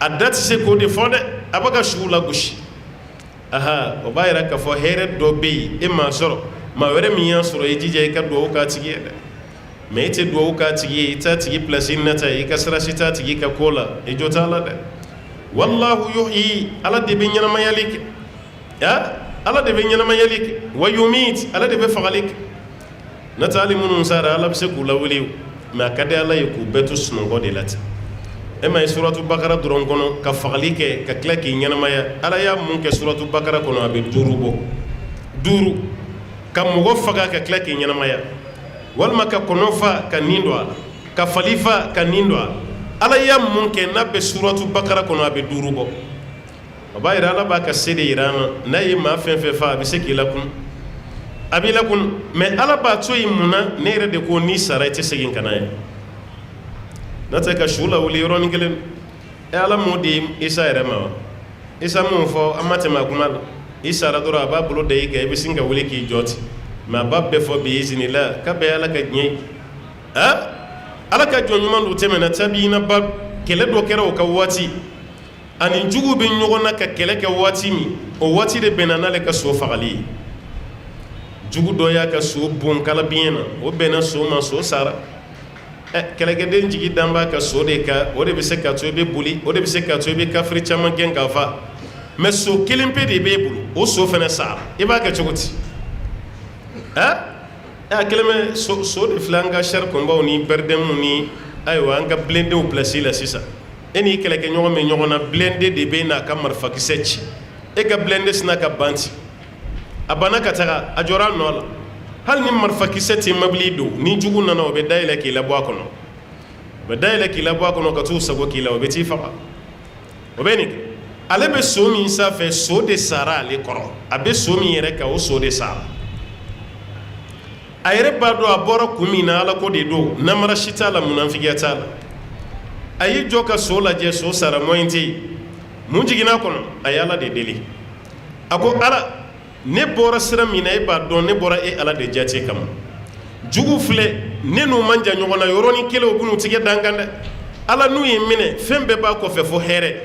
a da tɛ se k'o de fɔ dɛ a b'a ka suw lagosi o b'a yira k'a fɔ hɛrɛ dɔ bɛ yen e m'a sɔrɔ maa wɛrɛ min y'a sɔrɔ i jija i ka duwawu k'a tigi ye dɛ mais i tɛ duwawu k'a tigi ye i t'a tigi place nata i ka sira si t'a tigi ka ko la i jo t'a la dɛ wallahu yuhyi ala de bɛ ɲɛnamayali kɛ ala de bɛ ɲɛnamayali kɛ wa yumit ala de bɛ fagali kɛ nata hali minnu sara ala bɛ se k'u lawuli mais a ka di ala ye k'u bɛɛ to sunɔgɔ de la ten e ma ye suratu bakara dɔrɔn kɔnɔ ka fagali kɛ ka tila k'i ɲɛnamaya ala y'a mun kɛ suratu bakara kɔnɔ a bɛ 5 bɔ 5 ka mɔgɔ faga ka tila k'i ɲɛnamaya walima ka kɔnɔ fa ka nin don a la ka fali fa ka nin don a la ala y'a mun kɛ n'a bɛ suratu bakara kɔnɔ a bɛ 5 bɔ o b'a yira ala b'a ka se de yira an na n'a ye maa fɛn fɛn fa a bɛ se k'i lakunu a b'i lakunu mais ala b'a to yen mun na ne yɛrɛ de ko n'i sara i tɛ segin ka na ye n'o tɛ ka su lawuli yɔrɔnin kelen ala m'o di isa yɛrɛ ma wa isa m'o fɔ an ma tɛmɛ a kuma la i sara dɔrɔn a b'a bolo da i kan i bɛ sin ka wuli k'i jɔ ten mais a b'a bɛɛ fɔ bi izinila k'a bɛɛ ala ka diɲɛ ye ala ka jɔn ɲuman dɔ tɛmɛna tabiina ba kɛlɛ dɔ kɛra o ka waati ani jugu bɛ ɲɔgɔn na ka kɛlɛ kɛ waati min o waati de bɛnna n'ale ka so fagali ye jugu dɔ y'a ka so bon kala biɲɛ na o bɛnna so ma so sara kɛlɛkɛden jigi dan b'a ka so de kan o de bɛ se ka to i bɛ boli o de bɛ se ka to i bɛ kafiri caman gɛn k'a fa mais so kelen pe de b'e bolo o so fana sara i b'a kɛ cogo di a kelen bɛ so de filɛ an ka sari kɔnbaw ni bɛridɛnw ni ayiwa an ka bilendenw pilasi la sisan e n'i kɛlɛkɛɲɔgɔn bɛ ɲɔgɔn na bilende de bɛ n'a ka marifakisɛ ci e ka bilende sina ka ban ci a banna ka taga a jɔra a nɔ la hali ni marifakisɛ tɛ mobili don ni jugu nana o bɛ dayɛlɛ k'i labɔ a kɔnɔ o bɛ dayɛlɛ k'i labɔ a kɔnɔ ka t'u sago k'i la o bɛ t'i faga o bɛ nin kɛ ale bɛ so min sanfɛ so de sara ale kɔrɔ a bɛ so min yɛrɛ kan o so de sara a yɛrɛ b'a dɔn a bɔra kun min na ala ko de don namara si t'a la munafigiya t'a la a y'i jɔ ka so lajɛ so sara moyen tɛ yen mun jiginna a kɔnɔ a ye ala de deli a ko ala ne bɔra sira min na e b'a dɔn ne bɔra e ala de jate kama jugu filɛ ne n'u man jan ɲɔgɔn na yɔrɔnin kelen u bɛn'u tigɛ da n kan dɛ ala n'u ye minɛ fɛn bɛɛ b'a kɔfɛ fo hɛrɛ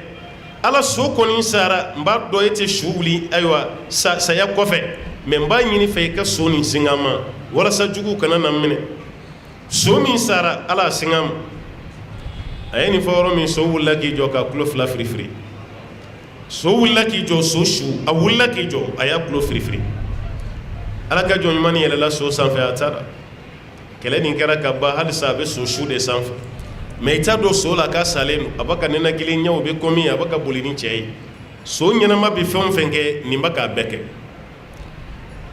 ala so kɔni sara n b'a dɔn e tɛ su wuli ayiwa saya kɔfɛ mais n b'a ɲini fɛ i ka so nin singan ma walasa juguw kana na minɛ so min sara ala a singan ma a ye nin fɔ yɔrɔ min so wulila k'i jɔ k'a tulo 2 firifiri so wulila k'i jɔ so su a wulila k'i jɔ a y'a tulo firifiri ala ka jɔn ɲuman yɛlɛla so sanfɛ a taara kɛlɛ nin kɛra ka ban halisa a bɛ so su de sanfɛ mais i t'a dɔn so la k'a salen don a b'a ka ninakili ɲɛw bɛ komi a b'a ka boli ni cɛ ye so ɲɛnama bɛ fɛn o fɛn kɛ nin bɛ k'a bɛɛ kɛ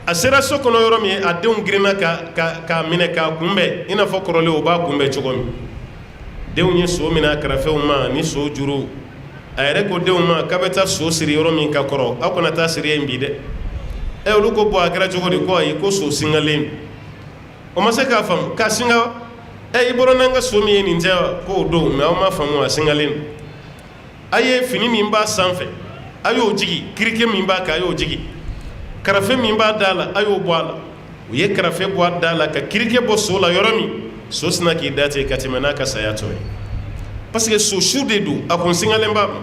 a sera so kɔnɔ yɔrɔ min a denw girinna k'a minɛ k'a kunbɛn i n'a fɔ kɔrɔlen o b'a kunbɛn cogo min denw ye so minɛ a kɛrɛfɛw ma ni so juru a yɛrɛ ko denw ma k'a bɛ taa so siri yɔrɔ min ka kɔrɔ aw kana taa siri yen bi dɛ olu ko bɔ a kɛra cogo di ko ayi ko so singalen o ma se k'a faamu k'a singa i bɔra n'an ka so min ye nin tɛ wa k'o don mɛ aw ma faamu a singalen a ye fini min b'a sanfɛ a y'o jigi kirike min b'a kan a y'o jigi karafe min b'a da la a y'o bɔ a la u ye karafe bɔ a da la ka kirike bɔ so la yɔrɔ min so sina k'i da ten ka tɛmɛ n'a ka saya tɔ ye parce que so su de don a kun singalen b'a ma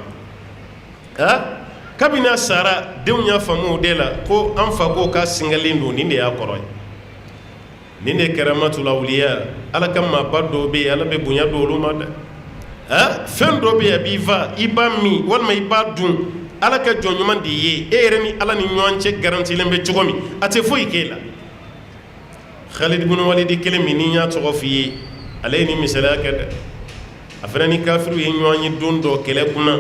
kabini a sara denw y'a faamu o de la ko an fa ko k'a singalen don nin de y'a kɔrɔ ye nin de kɛra matulawuliya ala ka maaba dɔw bɛ yen ala bɛ bonya don olu ma dɛ fɛn dɔ bɛ yen a b'i fa i b'a min walima i b'a dun ala ka jɔn ɲuman de ye e yɛrɛ ni ala ni ɲɔgɔn cɛ garantilen bɛ cogo min a tɛ foyi k'e la Khalid ibn Walid kelen min ni y'a tɔgɔ f'i ye ale ye nin misaliya kɛ dɛ a fana ni kafiru ye ɲɔgɔn ye don dɔ kɛlɛ kunna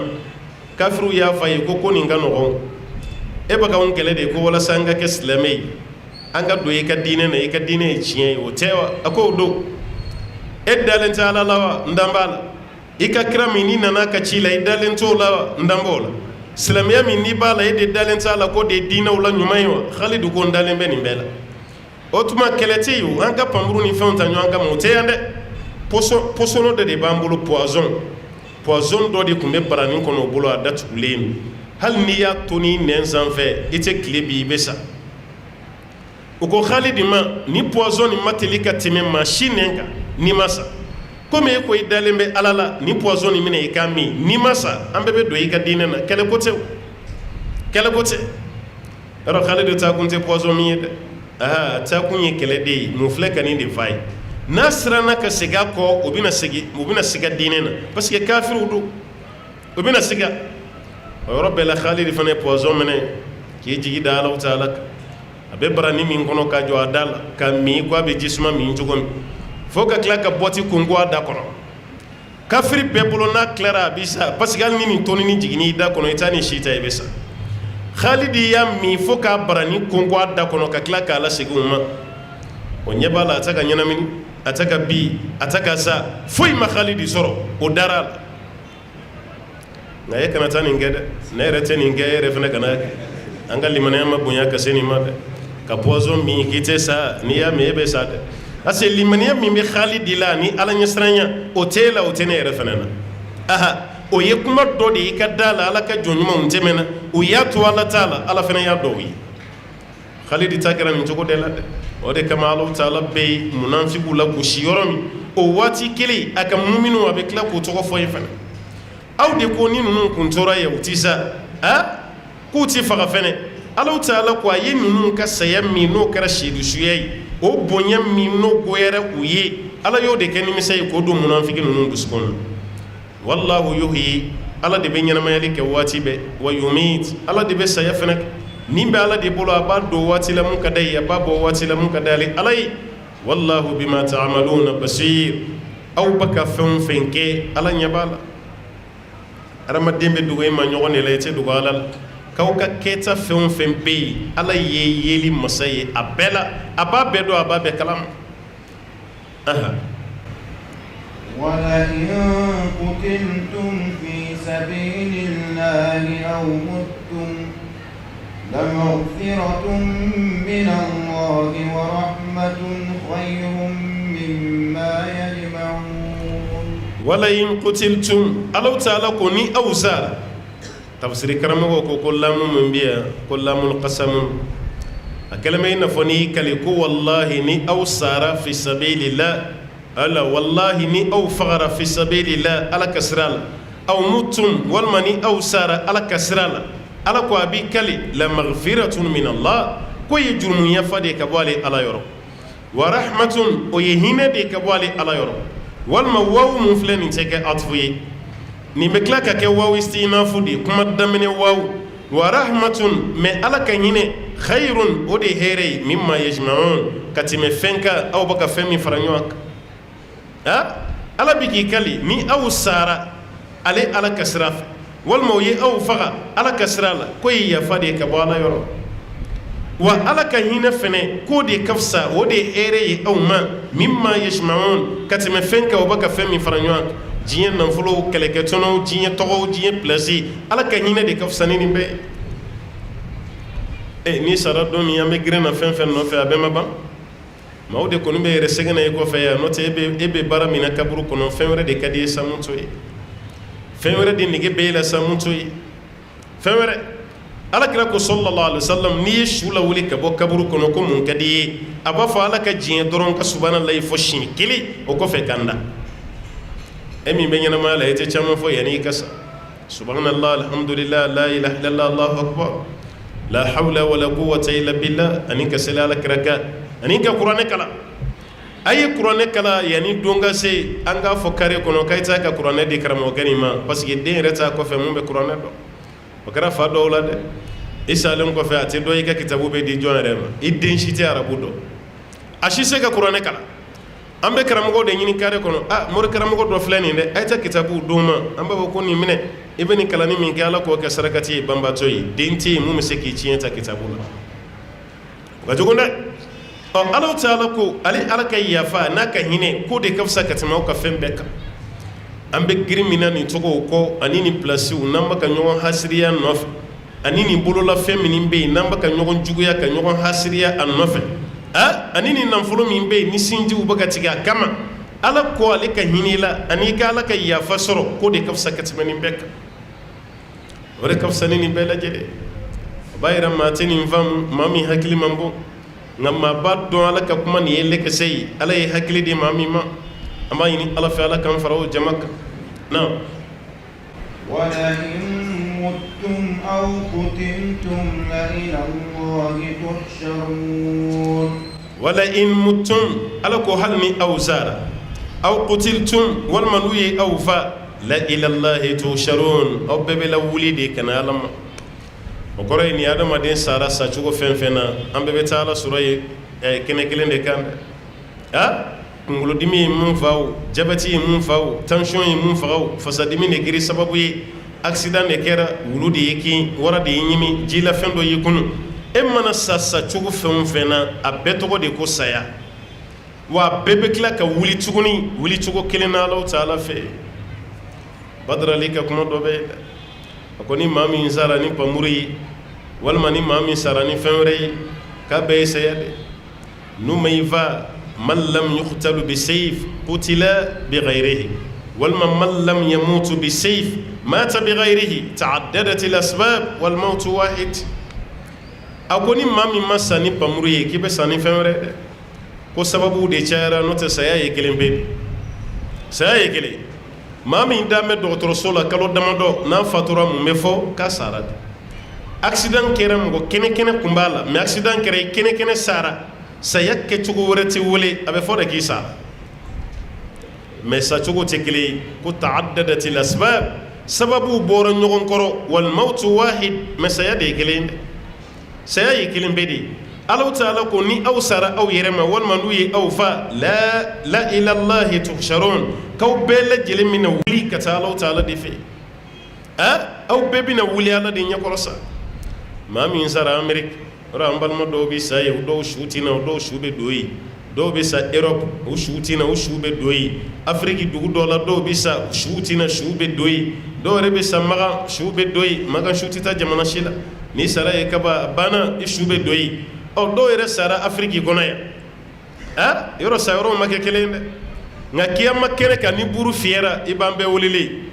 kafiru y'a fɔ a ye ko nin ka nɔgɔn e bɛ k'anw kɛlɛ de ko walasa an ka kɛ silamɛ ye an ka don i ka diinɛ na i ka diinɛ ye tiɲɛ ye o tɛ wa a ko o don e dalen tɛ ala la wa n dan b'a la i ka kira min n'i nana ka ci la i dalen t'o la wa n dan b'o la silamɛya min n'i b'a la e de dalen t'a la ko de ye diinɛw la ɲuman ye wa Khalidu ko n dalen bɛ nin bɛɛ la o tuma kɛlɛ tɛ yen o an ka panpuru ni fɛnw ta ɲɔgɔn kan o tɛ yan dɛ pɔsɔnɔ de b'an bolo poison dɔ de tun bɛ baranin kɔnɔ o bolo a datugulen don hali n'i y'a to ni nɛn sanfɛ i tɛ tile bi i bɛ sa o ko Khalid ma ni poison nin ma teli ka tɛmɛ maa si nɛn kan n'i ma sa komi e ko i dalen bɛ ala la ni poison nin minɛ i k'a min n'i ma sa an bɛɛ bɛ don i ka diinɛ na kɛlɛ ko tɛ o kɛlɛ ko tɛ yɔrɔ Khalid taa kun tɛ poison min ye dɛ a taa kun ye kɛlɛ de ye mun filɛ ka nin de f'a ye n'a siranna ka segin a kɔ o bɛna siga diinɛ na parce que kafiruw don o bɛna siga o yɔrɔ bɛɛ la Khalid fana ye poison minɛ k'i jigi da Alahu Taala kan a bɛ barani min kɔnɔ ka jɔ a da la ka min ko a bɛ jisuma min cogo min fo ka tila ka bɔti kunko a da kɔnɔ kafiri bɛɛ bolo n'a tilara a bɛ sa parce que hali ni nin tɔni ni jiginni i da kɔnɔ i t'a ni si ta i bɛ sa Khalid y'a min fo k'a barani kunko a da kɔnɔ ka tila k'a lasegin o ma o ɲɛ b'a la a tɛ ka ɲɛnamini a tɛ ka bi a tɛ ka sa foyi ma Khalid sɔrɔ o dara a la nka e kana taa nin kɛ dɛ ne yɛrɛ tɛ nin kɛ e yɛrɛ fana kana kɛ an ka limanaya ma bonya ka se nin ma dɛ ka poison min k'i tɛ sa n'i y'a min e bɛ sa dɛ parce que limaniya min bɛ Khalid la ni ala ɲɛsiranya o tɛ e la o tɛ ne yɛrɛ fana na aha o ye kuma dɔ de ye i ka da la ala ka jɔn ɲumanw tɛmɛna o y'a to ala t'a la ala fana y'a dɔw ye Khalid ta kɛra nin cogo de la dɛ o de kama Alahu Taala bɛ munafikiw la gosi yɔrɔ min o waati kelen a ka muminu a bɛ tila k'o tɔgɔ fɔ ye fana aw de ko ni ninnu kun tora ye u ti sa k'u ti faga fɛnɛ Alahu Taala ko a ye ninnu ka saya min n'o kɛra seedusuya ye o bonya min n'o goyara u ye ala y'o de kɛ nimisa ye k'o don munafiki ninnu dusukun wallahu yuhyi ala de bɛ ɲɛnamayali kɛ waati bɛɛ wa yumit ala de bɛ saya fɛnɛ kɛ nin bɛ ala de bolo a b'a don waati la mun ka d'a ye a b'a bɔ waati la mun ka d'ale ala ye wallahu bima ta'maluna basir aw bɛ ka fɛn o fɛn kɛ ala ɲɛ b'a la adamaden bɛ dogo e ma ɲɔgɔn de la i tɛ dogo ala la k'aw ka kɛta fɛn o fɛn bɛ yen ala ye yeli masa ye a bɛɛ la a b'a bɛɛ dɔn a b'a bɛɛ kalama ولئن قتلتم في سبيل الله أو متم لمغفرة من الله ورحمة خير مما يجمعون ولئن قتلتم الله تعالى كوني أوزار تفسير كرمه كل من بيا كل من قسم الكلمة نفني كلكو والله ني أوسار في سبيل الله ألا والله ني أوفغر في سبيل الله على كسرال أو متم والمني أوسار على كسرال على كوابي كلي لمغفرة من الله كوي جرم يفدي كبالي على يرو ورحمة ويهين دي كبالي على يرو والما واو مفلن تك أطفي نبكلا كك واو استينافو دي كما دمني واو ورحمة ما على كنينة خير ودي هيري مما يجمعون كتم فنكا أو بك فمي فرنيوك ala bi k'i kali ni aw sara ale ala ka sira fɛ walima o ye aw faga ala ka sira la ko ye yafa de ye ka bɔ ala yɔrɔ wa ala ka hinɛ fɛnɛ k'o de ka fisa o de ye hɛrɛ ye aw ma mimma yajma'un ka tɛmɛ fɛn kan o bɛ ka fɛn min fara ɲɔgɔn kan diɲɛ nafolow kɛlɛkɛtɔnɔw diɲɛ tɔgɔw diɲɛ pilasi ala ka hinɛ de ka fisa ni nin bɛɛ ni sara don min an bɛ girin na fɛn fɛn nɔfɛ a bɛɛ ma ban maaw de kɔni bɛ yɛrɛ sɛgɛn na i kɔfɛ yan n'o tɛ e bɛ baara min na kaburu kɔnɔ fɛn wɛrɛ de ka di ye sa mun t'o ye fɛn wɛrɛ de nege bɛ e la sa mun t'o ye fɛn wɛrɛ alakira ko sallallahu alaihi wasallam n'i ye su la wuli ka bɔ kaburu kɔnɔ ko mun ka di ye a b'a fɔ ala ka diɲɛ dɔrɔn ka subhanallahi fɔ siɲɛ kelen o kɔfɛ kan da e min bɛ ɲɛnamaya la e tɛ caman fɔ yanni i ka sa subhanallah alhamdulillah la ilaha illallah allahu akbar la hawla wala quwwata illa billah ani ka seli alakira kan ani ka kuranɛ kalan a ye kuranɛ kalan yanni don ka se an k'a fɔ kare kɔnɔ k'a t'a ka kuranɛ di karamɔgɔkɛ nin ma parce que den yɛrɛ t'a kɔfɛ mun bɛ kuranɛ dɔn o kɛra fa dɔw la dɛ i salen kɔfɛ a tɛ dɔn i ka kitabu bɛ di jɔn yɛrɛ ma i den si tɛ arabu dɔn a si se ka kuranɛ kalan an bɛ karamɔgɔw de ɲini kare kɔnɔ mori karamɔgɔ dɔ filɛ nin dɛ a ye taa kitabu d'o ma an b'a fɔ ko nin minɛ i bɛ nin kalanni min kɛ ala k'o kɛ sarakati ye banbatɔ ye den tɛ yen mun bɛ se k'i tiɲɛ ta kitabu la o ka jugu dɛ ala taala ko ale ala ka yafa n'a ka hinɛ ko de ka fisa ka tɛmɛ aw ka fɛn bɛɛ kan an bɛ girin min na nin tɔgɔw kɔ ani nin pilasiw n'an bɛ ka ɲɔgɔn hasiriya nɔfɛ ani nin bolola fɛn min bɛ yen n'an bɛ ka ɲɔgɔn juguya ka ɲɔgɔn hasiriya a nɔfɛ ani nin nafolo min bɛ yen ni sinjiw bɛ ka tigɛ a kama ala ko ale ka hinɛ la ani ka ala ka yafa sɔrɔ ko de ka fisa ka tɛmɛ nin bɛɛ kan o de ka fisa ni nin bɛɛ lajɛlen o b'a yira maa tɛ nin faamu maa min hakili man bon nka maa b'a dɔn ala ka kuma nin ye lɛkɛsɛ ye ala ye hakili di maa min ma an b'a ɲini ala fɛ ala k'an fara o jama kan na ولئن متم أو قتلتم لإلى الله تحشرون ولئن متم ala ko hali ni aw sara aw qutiltum walima n'u ye aw fa la ila llahi tuhsharun aw bɛɛ bɛ lawuli de ka na ala ma o kɔrɔ ye ni adamaden sara sacogo fɛn fɛn na an bɛɛ bɛ taa ala sɔrɔ ye kɛnɛ kelen de kan dɛ kunkolodimi ye mun fa o jabɛti ye mun fa o tension ye mun faga o fasadimi de kɛra sababu ye accident de kɛra wulu de ye kin wara de ye ɲimi jila fɛn dɔ y'i kunu e mana sa sacogo fɛn o fɛn na a bɛɛ tɔgɔ de ko saya wa a bɛɛ bɛ tila ka wuli tuguni wuli cogo kelen na Alahu Taala fɛ Badarali ka kuma dɔ bɛ yen a ko ni maa min sara ni pamuru ye walima ni maa min sara ni fɛn wɛrɛ ye k'a bɛɛ ye saya de n'u ma i fa من لم يقتل بسيف قتل بغيره والمن لم يموت بسيف مات بغيره تعددت الأسباب والموت واحد أقولي ما من ما ساني بمريه كيف ساني فمره ko sababu de cayara n'o tɛ saya ye kelen bɛ saya ye kelen maa min da bɛ dɔgɔtɔrɔso la kalo damadɔ n'a fatura mun bɛ fɔ k'a sara de accident kɛra mɔgɔ kɛnɛ kɛnɛ kun b'a la mais accident kɛra i kɛnɛ kɛnɛ sara saya kɛcogo wɛrɛ tɛ wele a bɛ fɔ de k'i sara mais sacogo tɛ kelen ye ko ta'addadatil asbab sababu bɔra ɲɔgɔn kɔrɔ wal mautu wahid mais saya de ye kelen dɛ saya ye kelen bɛ de Alahu Taala ko ni aw sara aw yɛrɛ ma walima n'u ye aw fa la ila Allahi tuhsharun k'aw bɛɛ lajɛlen bɛna wuli ka taa Alahu Taala de fɛ aw bɛɛ bɛna wuli Ala de ɲɛkɔrɔ sa maa min sara Amérique yɔrɔ an balima dɔw bɛ sa yen dɔw su tina o dɔw su bɛ don yen dɔw bɛ sa Europe o su tina o su bɛ don yen Afrique dugu dɔw la dɔw bɛ sa su tina su bɛ don yen dɔw yɛrɛ bɛ sa Magan su bɛ don yen Magan su tɛ taa jamana si la ni sara ye kaba a banna i su bɛ don yen dɔw yɛrɛ sara Afrique kɔnɔ yan yɔrɔ sa yɔrɔ ma kɛ kelen dɛ nka kiyama kɛnɛ kan ni buru fiyɛra i b'an bɛɛ welelen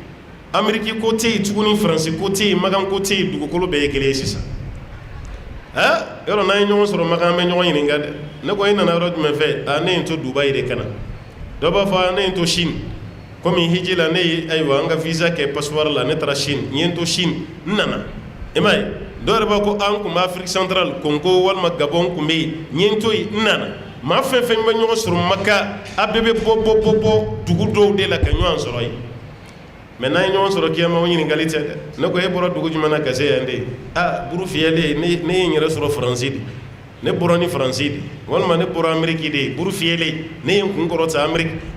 Amérique ko tɛ yen tuguni Faransi ko tɛ yen Magan ko tɛ yen dugukolo bɛɛ ye kelen ye sisan yɔrɔ n'an ye ɲɔgɔn sɔrɔ Magan an bɛ ɲɔgɔn ɲininka dɛ ne ko e nana yɔrɔ jumɛn fɛ ne ye n to Dubaï de kana dɔ b'a fɔ ne ye n to Chine komi hiji la ne ye ayiwa an ka visa kɛ passeport la ne taara Chine n ye n to Chine n nana i m'a ye dɔw yɛrɛ b'a ko an kun bɛ Afrique centrale Congo walima Gabon kun bɛ yen n ye n to yen n nana maa fɛn fɛn bɛ ɲɔgɔn sɔrɔ Maka a bɛɛ bɛ bɔ dugu dɔw de la ka ɲɔgɔn sɔrɔ yen mais n'an ye ɲɔgɔn sɔrɔ kiyama o ɲininkali tɛ dɛ ne ko e bɔra dugu jumɛn na ka se yan de buru fiyɛlen ne ye n yɛrɛ sɔrɔ Faransi de ne bɔra ni Faransi de walima ne bɔra Amérique de buru fiyɛlen ne ye n kun kɔrɔta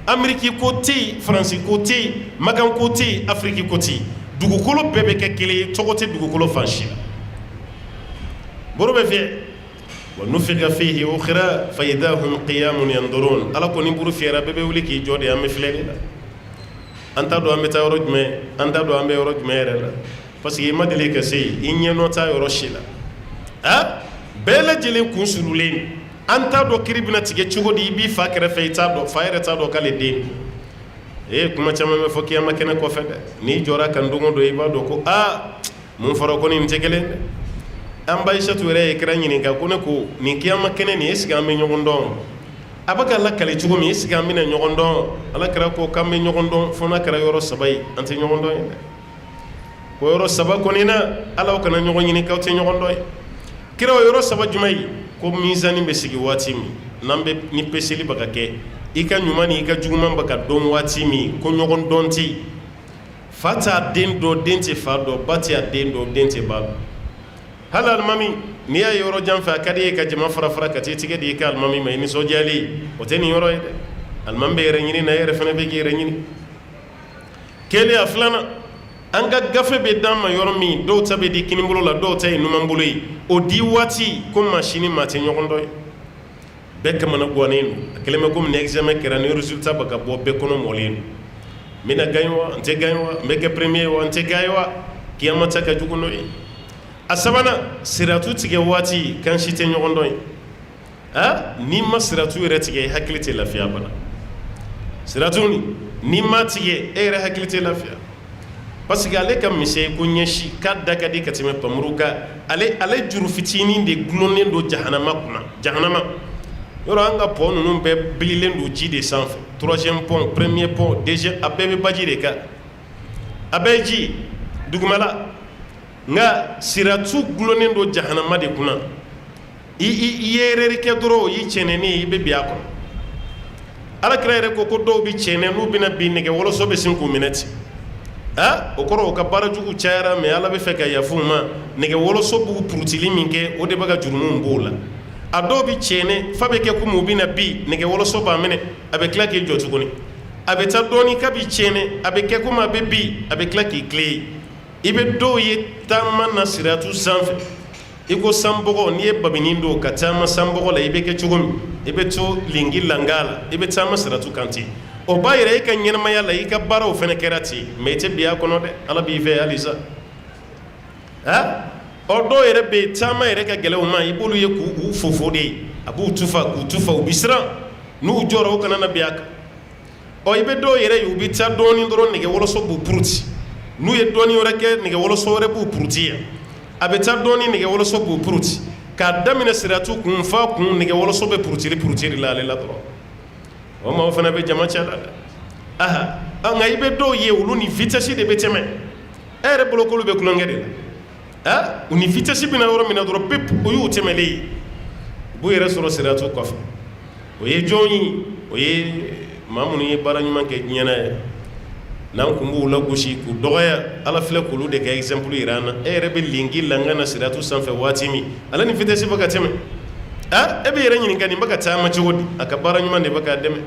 Amérique ko tɛ yen Faransi ko tɛ yen Magan ko tɛ yen Afrique ko tɛ yen dugukolo bɛɛ bɛ kɛ kelen ye cogo tɛ dugukolo fan si la baro bɛ fiyɛ wa nufiqa fihi ukhra fa idahum qiyamun yanzurun ala ko ni buru fiyɛra bɛɛ bɛ wuli k'i jɔ de an bɛ filɛ de la an t'a dɔn an bɛ taa yɔrɔ jumɛn an t'a dɔn an bɛ yɔrɔ jumɛn yɛrɛ la parce que i ma deli ka se yen i ɲɛ nɔ t'a yɔrɔ si la bɛɛ lajɛlen kun surulen an t'a dɔn kiri bɛna tigɛ cogo di i b'i fa kɛrɛfɛ i t'a dɔn fa yɛrɛ t'a dɔn k'ale den kuma caman bɛ fɔ kiyama kɛnɛ kɔfɛ dɛ n'i jɔra kan don o don i b'a dɔn ko mun fɔra ko nin tɛ kelen dɛ an ba Aisatu yɛrɛ ye kira ɲininka ko ne ko nin kiyama kɛnɛ nin est-ce que an bɛ ɲɔgɔn dɔn a bɛ ka lakale cogo min est-ce que an bɛna ɲɔgɔn dɔn ala kira ko k'an bɛ ɲɔgɔn dɔn fo n'a kɛra yɔrɔ 3 ye an tɛ ɲɔgɔn dɔn ye dɛ ko yɔrɔ 3 kɔni na ala kana ɲɔgɔn ɲini k'aw tɛ ɲɔgɔn dɔn ye kira o yɔrɔ 3 jumɛn ye ko mizani bɛ sigi waati min n'an bɛ ni peseli bɛ ka kɛ i ka ɲuman ni i ka juguman bɛ ka dɔn waati min ko ɲɔgɔn dɔn tɛ fa t'a den dɔn den tɛ fa dɔn ba t'a den dɔn den tɛ ba dɔn hali alimami n'i y'a ye yɔrɔ jan fɛ a ka di ye ka jama fara fara ka t'i tigɛ di i ka alimami ma i nisɔndiyalen o tɛ nin yɔrɔ ye dɛ alimami bɛ yɛrɛ ɲini na e yɛrɛ fana bɛ k'i yɛrɛ ɲini kelen a filanan an ka gafe bɛ d'an ma yɔrɔ min dɔw ta bɛ di kinibolo la dɔw ta ye numanbolo ye o di waati ko maa si ni maa tɛ ɲɔgɔn dɔn ye bɛɛ kamana guwanen don a kɛlen bɛ komi ni examen kɛra ni résultat bɛ ka bɔ bɛɛ kɔnɔ mɔlen don n bɛna gagner wa n tɛ gagner wa n bɛ kɛ premier wa n tɛ gagner wa kiyama ta ka jugu n'o ye a sabanan siratu tigɛ waati kan si tɛ ɲɔgɔn dɔn ye n'i ma siratu yɛrɛ tigɛ i hakili tɛ lafiya bana siratu n'i ma tigɛ e yɛrɛ hakili tɛ lafiya parce que ale ka misɛn ko ɲɛsi k'a da ka di ka tɛmɛ pamuru kan ale juru fitinin de gulonnen don jahanama kunna jahanama yɔrɔ an ka pont ninnu bɛɛ bililen don ji de sanfɛ troisième pont premier pont deuxième a bɛɛ bɛ baji de kan a bɛɛ ye ji dugumala nka siratu gulonnen don jahanama de kunna i ye erreur kɛ dɔrɔn o y'i cɛnɛnen ye i bɛ bin a kɔnɔ alakira yɛrɛ ko dɔw bɛ cɛnɛ n'u bɛna bin nɛgɛ wɔlɔsɔ bɛ sin k'u minɛ ten o kɔrɔ o ka baara jugu cayara mais ala bɛ fɛ ka yafa u ma nɛgɛ wɔlɔsɔ b'u purutili min kɛ o de bɛ ka jurumunw b'o la a dɔw bɛ cɛnɛ fa bɛ kɛ komi u bɛna bin nɛgɛ wɔlɔsɔ b'a minɛ a bɛ tila k'i jɔ tuguni a bɛ taa dɔɔni k'a bɛ cɛnɛ a bɛ kɛ komi a bɛ bin a bɛ tila k'i tilen i bɛ dɔw ye taama na siratu sanfɛ i ko sanbɔgɔ n'i ye babini don ka taama sanbɔgɔ la i bɛ kɛ cogo min i bɛ to lingi langa la i bɛ taama siratu kan ten o b'a yɛrɛ i ka ɲɛnamaya la i ka baaraw fana kɛra ten mais i tɛ bi a kɔnɔ dɛ ala b'i fɛ halisa dɔw yɛrɛ bɛ yen taama yɛrɛ ka gɛlɛn u ma i b'olu ye k'u fofo de ye a b'u tufa k'u tufa u bɛ siran n'u jɔra u kana na bi a kan i bɛ dɔw yɛrɛ ye u bɛ taa dɔɔni dɔrɔn nɛgɛ wɔlɔsɔ b'u puruti n'u ye dɔɔni wɛrɛ kɛ nɛgɛ wɔlɔsɔ wɛrɛ b'u puruti yan a bɛ taa dɔɔni nɛgɛ wɔlɔsɔ b'u puruti k'a daminɛ siratu kun fa kun nɛgɛ wɔlɔsɔ bɛ purutili la ale la dɔrɔn o maaw fana bɛ jama cɛ la dɛ nka i bɛ dɔw ye olu ni vitesse de bɛ tɛmɛ e yɛrɛ bolokolu bɛ kulonkɛ de la u ni vitesse bɛna yɔrɔ min na dɔrɔn pep o y'u tɛmɛlen ye u b'u yɛrɛ sɔrɔ siratu kɔfɛ o ye jɔn ye o ye maa minnu ye baara ɲuman kɛ diɲɛna ye n'an kun b'u lagosi k'u dɔgɔya ala filɛ k'olu de ka exemple yira an na e yɛrɛ bɛ lingi langa na siratu sanfɛ waati min ale ni vitesse bɛ ka tɛmɛ e bɛ yɛrɛ ɲininka nin bɛ ka taama cogo di a ka baara ɲuman de bɛ k'a dɛmɛ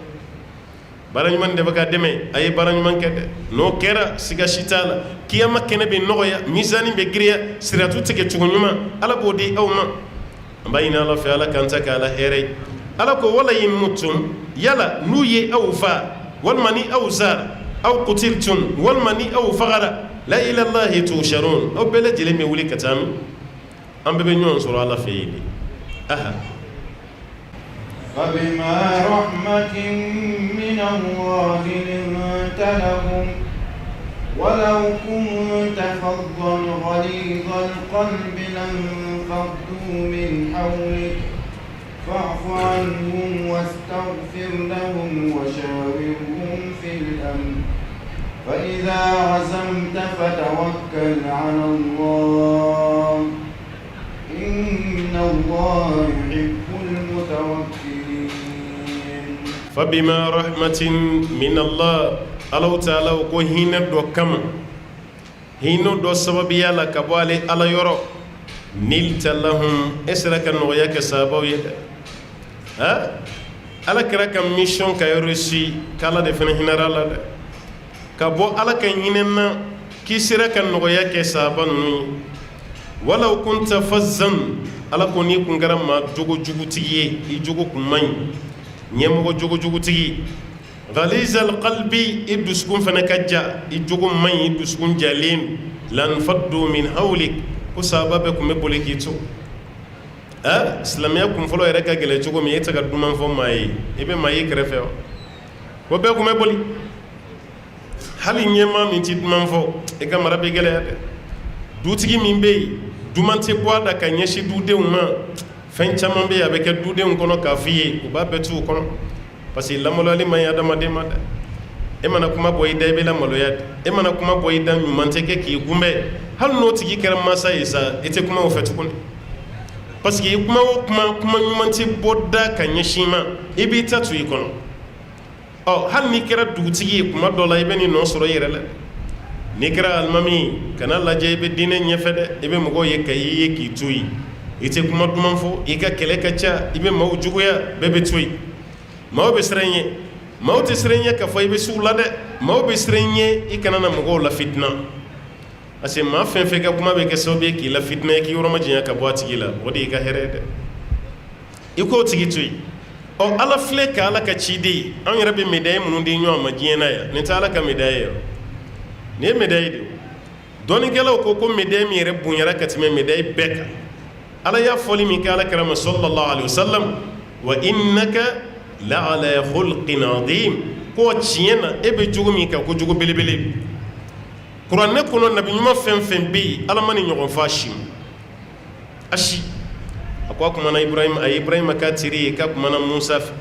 baara ɲuman de bɛ k'a dɛmɛ a ye baara ɲuman kɛ dɛ n'o kɛra siga si t'a la kiyama kɛnɛ bɛ nɔgɔya mizani bɛ giriya siratu tigɛ cogo ɲuman ala b'o di aw ma an b'a ɲini ala fɛ ala k'an ta k'ala hɛrɛ ye ala ko wala in mutum yala n'u ye aw fa walima ni aw zara aw qutiltum walima ni aw fagara la ila allahi tusharun aw bɛɛ lajɛlen bɛ wuli ka taa min an bɛɛ bɛ ɲɔgɔn sɔrɔ ala fɛ yen de فبما رحمة من الله لنت لهم ولو كنت فظا غليظ القلب لانفضوا من حولك فاعف عنهم واستغفر لهم وشاورهم في الأمر فإذا عزمت فتوكل على الله إن الله يحب المتوكلين فبما رحمة من الله الله تعالى وكهين دو كما هينو دو سبب يالا كبالي على يورو نلت لهم اسرك نوياك سابو يدا ala kira ka mission ka yorosi kala de fana hinara la de ka bɔ ala ka ɲinɛna k'i sera ka nɔgɔya kɛ sahaba ninnu ye walaw kunta fazzan ala ko n'i kun kɛra maa jogojugutigi ye i jogo kun man ɲi ɲɛmɔgɔ jogojugutigi ghalizal qalbi i dusukun fana ka ja i jogo man ɲi i dusukun jalen lanfaddu min hawlik ko sahaba bɛɛ kun bɛ boli k'i to silamɛya kun fɔlɔ yɛrɛ ka gɛlɛ cogo min e tɛ ka duman fɔ maa ye i bɛ maa ye kɛrɛfɛ wa o bɛɛ kun bɛ boli hali ɲɛmaa min ti duman fɔ i ka mara bɛ gɛlɛya dɛ dutigi min bɛ yen duman tɛ bɔ a da ka ɲɛsin dudenw ma fɛn caman bɛ yen a bɛ kɛ dudenw kɔnɔ k'a f'i ye u b'a bɛɛ t'u kɔnɔ parce que lamaloyali man ɲi adamaden ma dɛ e mana kuma bɔ i da i bɛ lamaloya de e mana kuma bɔ i da ɲuman tɛ kɛ k'i kunbɛn hali n'o tigi kɛra mansa ye sa i tɛ kuma o fɛ tuguni parce que i kuma o kuma ɲuman tɛ bɔ da ka ɲɛsin ma i b'i ta to i kɔnɔ hali n'i kɛra dugutigi ye kuma dɔ la i bɛ nin nɔ sɔrɔ i yɛrɛ la n'i kɛra alimami kana lajɛ i bɛ diinɛ ɲɛfɛ dɛ i bɛ mɔgɔw ye ka i ye k'i to yen i tɛ kuma duman fɔ i ka kɛlɛ ka ca i bɛ maaw juguya bɛɛ bɛ to yen maaw bɛ siran ɲɛ maaw tɛ siran ɲɛ k'a fɔ i bɛ s'u la dɛ maaw bɛ siran ɲɛ i kana na mɔgɔw la fitina parce que maa fɛn fɛn ka kuma bɛ kɛ sababu ye k'i la fitina ye k'i yɔrɔ ma janya ka bɔ a tigi la o de y'i ka hɛrɛ ye dɛ i k'o tigi to yen ala filɛ ka ala ka ciden ye an yɛrɛ bɛ médaille minnu di ɲɔgɔn ma diɲɛ na yan nin tɛ ala ka médaille ye nin ye médaille de ye dɔnnikɛlaw ko médaille min yɛrɛ bonyara ka tɛmɛ médaille bɛɛ kan ala y'a fɔli min kɛ alakira ma sallallahu alaihi wasallam wa innaka la ala khulqin azim ko tiɲɛ na e bɛ jogo min kan ko jogo belebele kuranɛ kɔnɔ nabi ɲuman fɛn fɛn bɛ yen ala ma ni ɲɔgɔn fa si a si a ko a kumana Ibrahim a ye Ibrahima ka teri ye k'a kumana Musa fɛ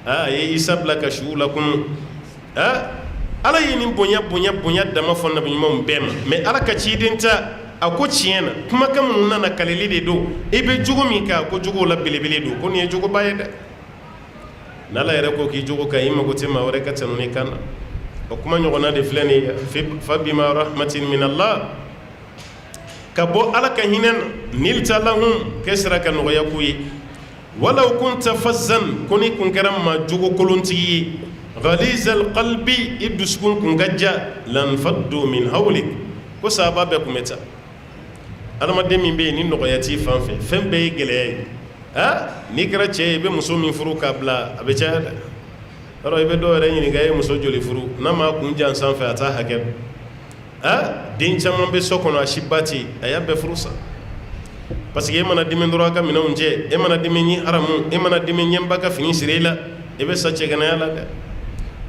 a ye Isa bila ka suw la kunu ala ye nin bonya dama fɔ nabi ɲumanw bɛɛ ma mais ala ka ciden ta a ko tiɲɛ na kumakan minnu nana kaleli de don i bɛ jogo min kan ko jogo la belebele don ko nin ye jogoba ye dɛ n'ala yɛrɛ ko k'i jogo kan i mago tɛ maa wɛrɛ ka tɛmɛ n'i kan na o kuma ɲɔgɔnna de filɛ nin ye fa bima rahmatin min Allah ka bɔ ala ka hinɛ na nilta lahum kɛ sira ka nɔgɔya k'u ye walaw kunta fazzan ko ni kun kɛra maa jogo kolontigi ye ghalizal qalbi i dusukun kun ka ja lanfaddu min hawlik ko sahaba bɛɛ kun bɛ taa adamaden min bɛ yen ni nɔgɔya t'i fan fɛ fɛn bɛɛ ye gɛlɛya ye n'i kɛra cɛ ye i bɛ muso min furu k'a bila a bɛ caya dɛ yɔrɔ i bɛ dɔw yɛrɛ ɲininka e ye muso joli furu n'a ma kun jan sanfɛ a t'a hakɛ den caman bɛ so kɔnɔ a si ba tɛ yen a y'a bɛɛ furu sa parce que e mana dimi dɔrɔn a ka minɛnw cɛ e mana dimi ɲi haramu e mana dimi ɲɛba ka fini siri i la i bɛ sa cɛgɛnɛya la dɛ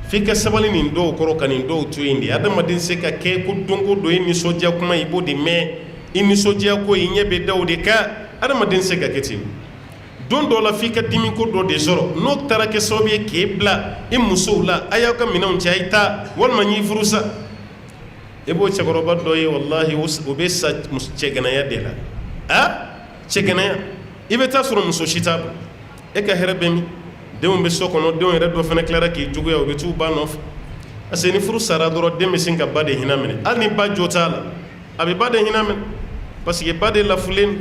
f'i ka sabali nin dɔw kɔrɔ ka nin dɔw to yen de adamaden se ka kɛ ko don o don i nisɔndiya kuma i b'o de mɛn i nisɔndiya ko i ɲɛ bɛ da o de kan adamaden se ka kɛ ten don dɔ la f'i ka dimi ko dɔ de sɔrɔ n'o taara kɛ sababu ye k'e bila i musow la a y'aw ka minɛnw cɛ a ye taa walima n'i furu sa i b'o cɛkɔrɔba dɔ ye walahi o bɛ sa cɛgɛnɛya de la cɛgɛnɛya i bɛ taa sɔrɔ muso si t'a bolo e ka hɛrɛ bɛ min denw bɛ so kɔnɔ denw yɛrɛ dɔ fana tilara k'i juguya u bɛ t'u ba nɔfɛ parce que ni furu sara dɔrɔn den bɛ sin ka ba de hinɛ minɛ hali ni ba jo t'a la a bɛ ba de hinɛ minɛ parce que ba de lafulen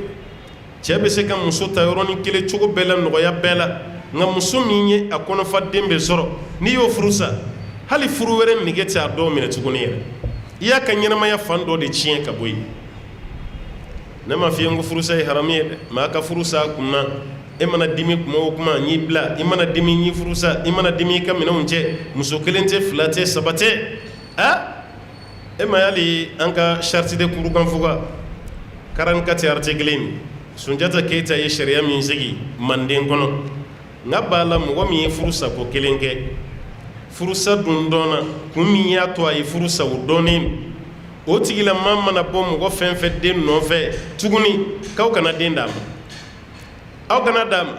cɛ bɛ se ka muso ta yɔrɔnin kelen cogo bɛɛ la nɔgɔya bɛɛ la nka muso min ye a kɔnɔfa den bɛ sɔrɔ n'i y'o furu sa hali furu wɛrɛ nege tɛ a dɔw minɛ tuguni yɛrɛ i y'a ka ɲɛnamaya fan dɔ de tiɲɛ ka bɔ yen ne ma f'i ye n ko furusa ye haramu ye dɛ mɛ a ka furusa kunna e mana dimi kuma o kuma n y'i bila i mana dimi n y'i furusa i mana dimi i ka minɛnw cɛ muso kelen tɛ fila tɛ saba tɛ e ma yali an ka charte de kurukanfuga 44 article in Sunjata Keita ye sariya min sigi Manden kɔnɔ nka b'a la mɔgɔ min ye furusa ko kelen kɛ furusa dun dɔnna kun min y'a to a ye furusa o dɔnnen o tigilamaa mana bɔ mɔgɔ fɛn fɛn den nɔfɛ tuguni k'aw kana den d'a ma aw kana d'a ma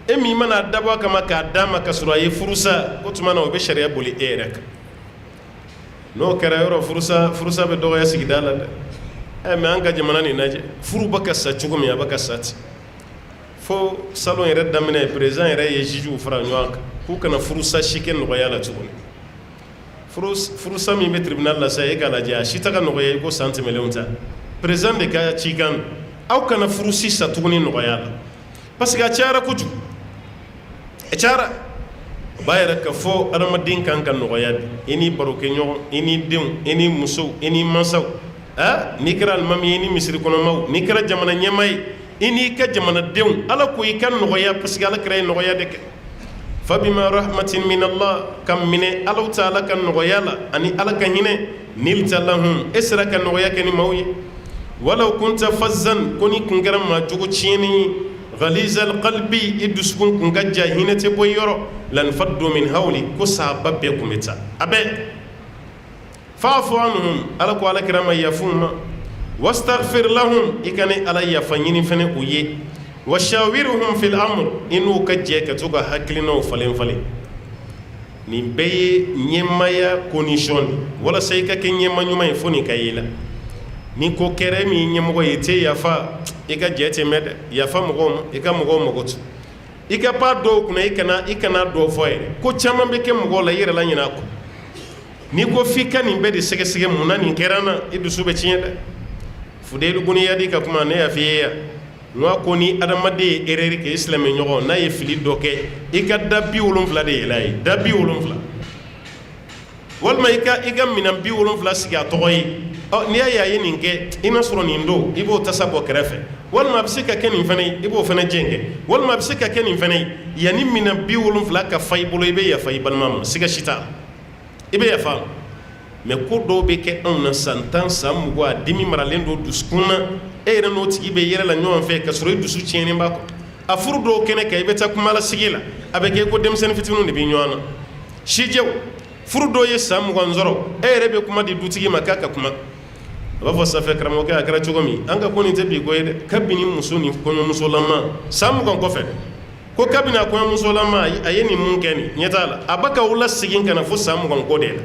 e min mana dabɔ a kama k'a d'a ma ka sɔrɔ a ye furusa o tuma na o bɛ sariya boli e yɛrɛ kan n'o kɛra yɔrɔ furusa bɛ dɔgɔya sigida la dɛ mɛ an ka jamana nin lajɛ furu bɛ ka sa cogo min a bɛ ka sa ten fo salon yɛrɛ daminɛ président yɛrɛ ye juges fara ɲɔgɔn kan k'u kana furusa si kɛ nɔgɔya la tuguni furusa min bɛ tribunal la sa e k'a lajɛ a si tɛ ka nɔgɔya i ko san tɛmɛnlenw ta président de ka cikan aw kana furusi sa tuguni nɔgɔya la parce que a cayara kojugu a cayara o b'a yɛrɛ ka fɔ adamaden kan ka nɔgɔya de i ni barokɛɲɔgɔn i ni denw i ni musow i ni mansaw n'i kɛra alimami ye i ni misiri kɔnɔmaw n'i kɛra jamana ɲɛmaa ye i n'i ka jamanadenw ala ko i ka nɔgɔya parce que ala kɛra ye nɔgɔya de kɛ fa bima rahmatin min Allah ka minɛ alaw ta ala ka nɔgɔya la ani ala ka hinɛ nilta lahum e sera ka nɔgɔya kɛ ni maaw ye walaw kunta fazzan ko ni kun kɛra maa jogo tiɲɛni ye غليظ القلب يدسكون كنجا هنا تبويرو لانفضوا من حولي كسابب بكم تا أبي فاعفوا عنهم ألكو على كرام يفهم واستغفر لهم إكاني على يفنين فني ويه وشاورهم في الأمر إنه كجيك توكا هكلنا وفلين فلين نبي نيمايا كونيشون ولا سيكا كي نيما نيما يفوني كايلا نيكو كرمي نيمو يتي يفا إكا جيتي مد يفا مغوم إكا مغوم مغوت إكا با دو كنا إكنا دو فوي كو تشامان بكي مغولا يرلا يناكو نيكو فيكا نبي دي سيكي سيكي مونا نكرانا إدو سوبة تشيني fudelu buni yadi ka kuma ne yafiya no ko ni adamade ereri ke islam nyogo na ye fili doke ikadda bi wolum fla de lay dabbi wolum fla walma iga minam bi wolum fla siga toyi o ni ya yini nke ina soro ni ndo ibo tasabo krefe walma bisika kenin fane ibo fane jenge walma bisika kenin fane yani minam bi wolum fla ka fay bolo ibe ya fay balmam siga shita ibe ya fam mais ko do be ke on na santan samugo a dimi maralen do duskuna e yere no tigi be yere la nyon fe ka soro dusu tieni mbako a furu do kene kay be ta kuma la sigila abeke ko dem sen fitinu ne bi nyona shijew furu do ye samugo nzoro e yere be kuma di dutigi makaka kuma ba fo sa fe kramo ka akra chogomi anga ko ni te bi ko yede kabini musoni ko no musolama samugo ko fe ko kabina ko musolama ayeni munkeni nyetala abaka wala sigin kana fo samugo ko de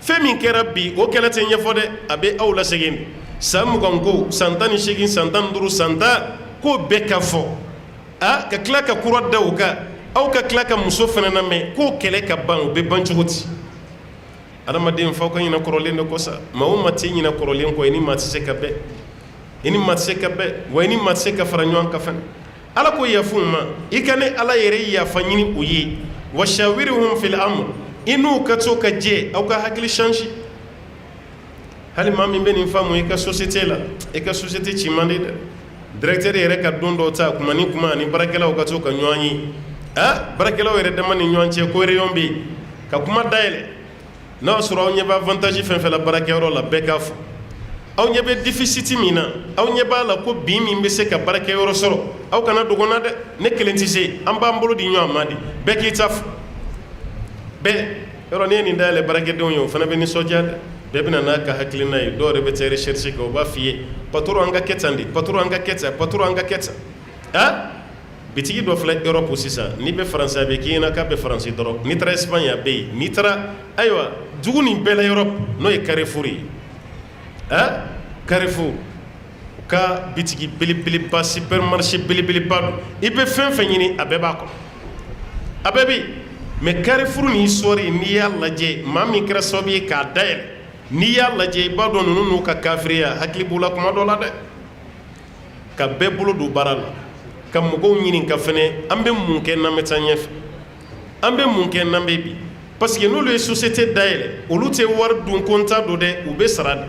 femi kera bi o kala te nyefo de abe awla segin sam gongo santani shegin santan duru santa ko be ka fo a ka klaka kuro dawka aw ka klaka musofana na me ko kele ka ban be banchuti adama dem fa ko nyina korolen ko sa ma ummati nyina korolen ko ni matse ka be ini matse ka be wa ini matse ka faranyon ka fan ala ko yafuma ikane ala yere ya fanyini uyi wa shawiruhum fil amr inu ka to ka je aw ka hakili change hali mami benin famu e ka société la e ka société ci mande directeur yere ka dondo ta kuma ni barakela o ka to ka nyoni barakela yere de mani nyonche ko re yombi ka kuma daile na sura on yeba avantage fen fe la barakero la bekaf aw nyebe deficit mina aw nyeba la ko bi mi mbese ka barakero soro aw kana dogona de ne kelentise amba mbolo di nyo amadi beki taf be yoro ne ni dale barake don yo fana be ni sojade be bina na ka haklina yi do re be tere cherche ko ba fiye patoro anga ketandi patoro anga ketsa bitigi do fla Europe aussi ça ni be français be ki na ka be français doro ni tra Espagne be ni tra aywa dugu ni be la Europe no e Carrefour Carrefour ka bitigi bili ba supermarché bili ba ibe fen ni abeba ko abebi mais Carrefour ni sori ni yalla je mami kra sobi ka dael ni yalla je ba do nunu ka kafriya hakli bula kuma do la de ka be bulu du baral ka mugo nyini ka fene ambe munke na metanyef ambe munke na bebi parce que nous les sociétés dael olu te war dun konta do de ube sarade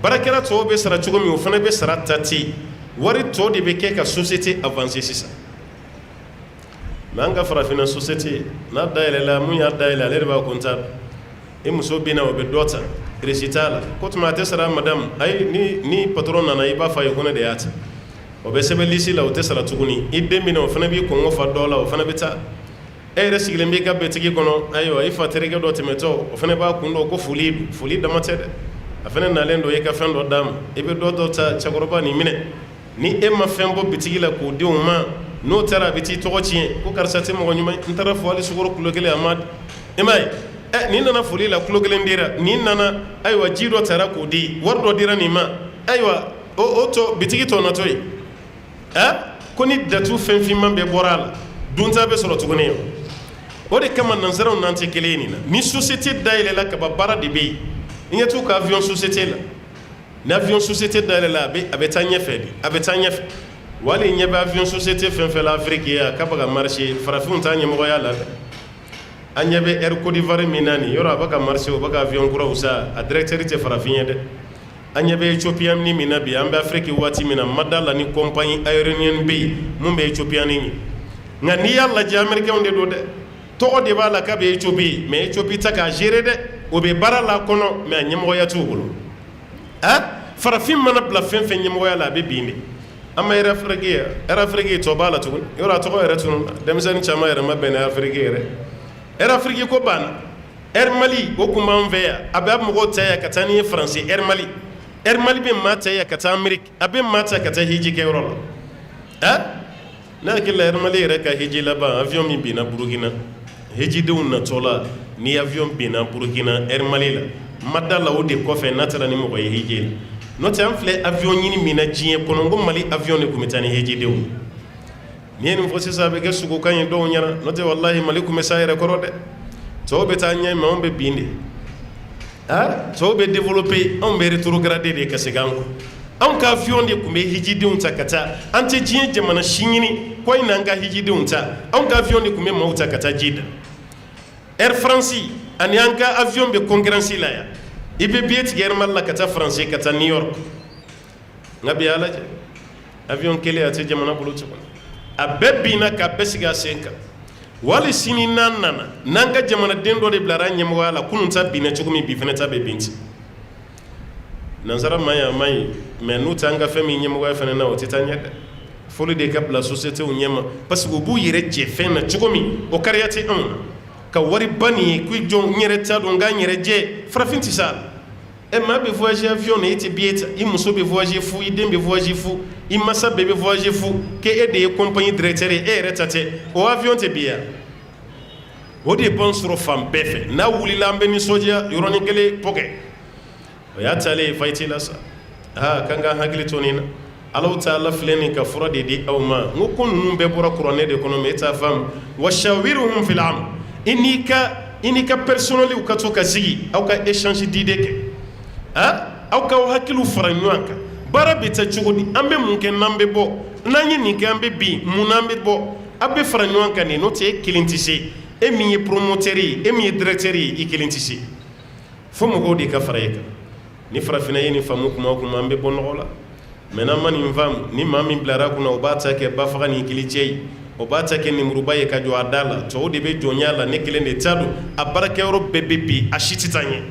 barakera to be sara chugo mi o fene be sara tati wari to de be ke ka société avancée sisa manga farafina société na daile la mun ya daile ale ba konta e muso bina o be dota recitala ko tuma te sara madam ay ni patron na iba fa yone de yata o be sebe lisi la o te sara tuguni idde bina o fana bi ko ngofa dola o fana beta e resigile mbi ka betigi kono ayo ay fa terege do temeto o fana ba kundo ko fuli da matede afana na lendo e ka fendo dam e be do ta chagoroba ni mine ni e ma fembo bitigi la ko de o ma no tara biti to chien ko karsate mo nyuma ntara fo ali sugoro kulogele amad emay ni nana fuli la kulogele ndira ni nana aywa jiro tara ko di wardo dira ni ma aywa o to bitigi to na toy ko ni datu fenfi mambe boral dunta be soro tugune yo o de kama nanzara nante keleni na ni société daile la ka babara de be nya to ka avion société la na avion société daile la be abetanya fedi abetanya wali nyebe avion société fenfe la Afrique ya kabaga marché farafun ta nyemo ya la anyebe Air Côte d'Ivoire minani yoro abaka marché o baka avion kura usa a directeur te farafin de anyebe Ethiopia ni minabi ambe Afrique wati mina madala ni compagnie aérienne bi mumbe Ethiopia ni ngani yalla ji américain de do de to de bala ka be Ethiopie mais Ethiopie ta ka gérer de o be barala kono mais nyemo ya tugulu farafin mana bla fenfe nyemo ya la be bini ama era Afrique to bala tugun yora to era tun demzani chama era mabene Afrique era Afrique ko bana Mali o kuma mveya abab mo taya katani français Mali be mata ya kata Amerique abin mata kata hiji ke euro na kila Mali reka hiji laba avion mi bina Burkina hiji de unna tola ni avion bina Burkina Mali la madala o de kofe natara ni mo hiji no tan fle avion nyini mina jie kono ngom Mali avion ne kumitani hiji de un ni en fosi sabe ke suko kan do nyara no te wallahi Mali kumesaire korode to be tanya ma on be binde to be développer on be rétrograder de kasegango on ka avion de kumbe hiji de unta kata ante jie jamana shinyini ko ina nga hiji de unta on ka avion de kumbe mauta kata jida Air France ani anga avion be concurrence la ya ibe biet germal la kata français kata New York ngabi ala avion kele ate jamana bulutu abebina ka besiga senka wali sini nana nanga jamana dendo de blara nyemo wala kununta bina chukumi bi feneta be binti nanzara maya mai menuta anga femi nyemo wa fenena otitanya foli de cap la société o nyema parce que bu yere je fena chukumi o kariyati on ka wari bani ku jon nyere ta do nga nyere je frafinti sal e ma be voyager avion e te bieta i muso be voyager fu i dembe voyager fu i masa be voyager fu ke e de compagnie directeur e retate o avion te bia o de bon suro fam befe na wuli lambe ni soja yoroni gele poke o ya tale fayti la sa kanga hagli tonina Allah ta'ala fleni ka fura de di awma ngokon num be bora couronne de kono meta fam wa shawiruhum fil am inika personnel u kato ka sigi au ka échange d'idées ke au ka hakilu faranywanka bara beta chugodi ambe munke nambe bo nanyi ni kambe bi munambe bo abe faranywanka ni note kilintisi emi promoteri emi directori ikilintisi fomo godi ka farayka ni farafina yini famu kuma ambe bonola mena mani mvam ni mami blara kuna obata ke bafaga ni kilijei obata ke ni murubaye ka jo adala to de be jonyala ne kilende tadu abaraka euro bebebi ashititanye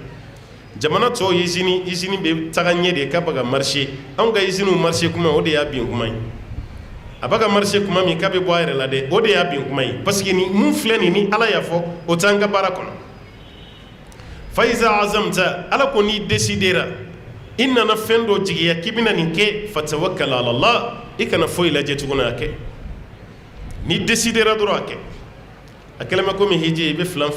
jamana to izini be taganye de kabaga marché an ga izinu marché kuma ode ya bin kuma abaga marché kuma mi kabe boire la de ode ya bin kuma parce que ni mun fleni ni ala ya fo o tanga barakono faiza azamta ala ko ni decidera inna na fendo jigiya kibina ninke fatawakkal ala Allah ikana fo ila jetuguna ke ni decidera doro ake akelema ko mi hiji be flan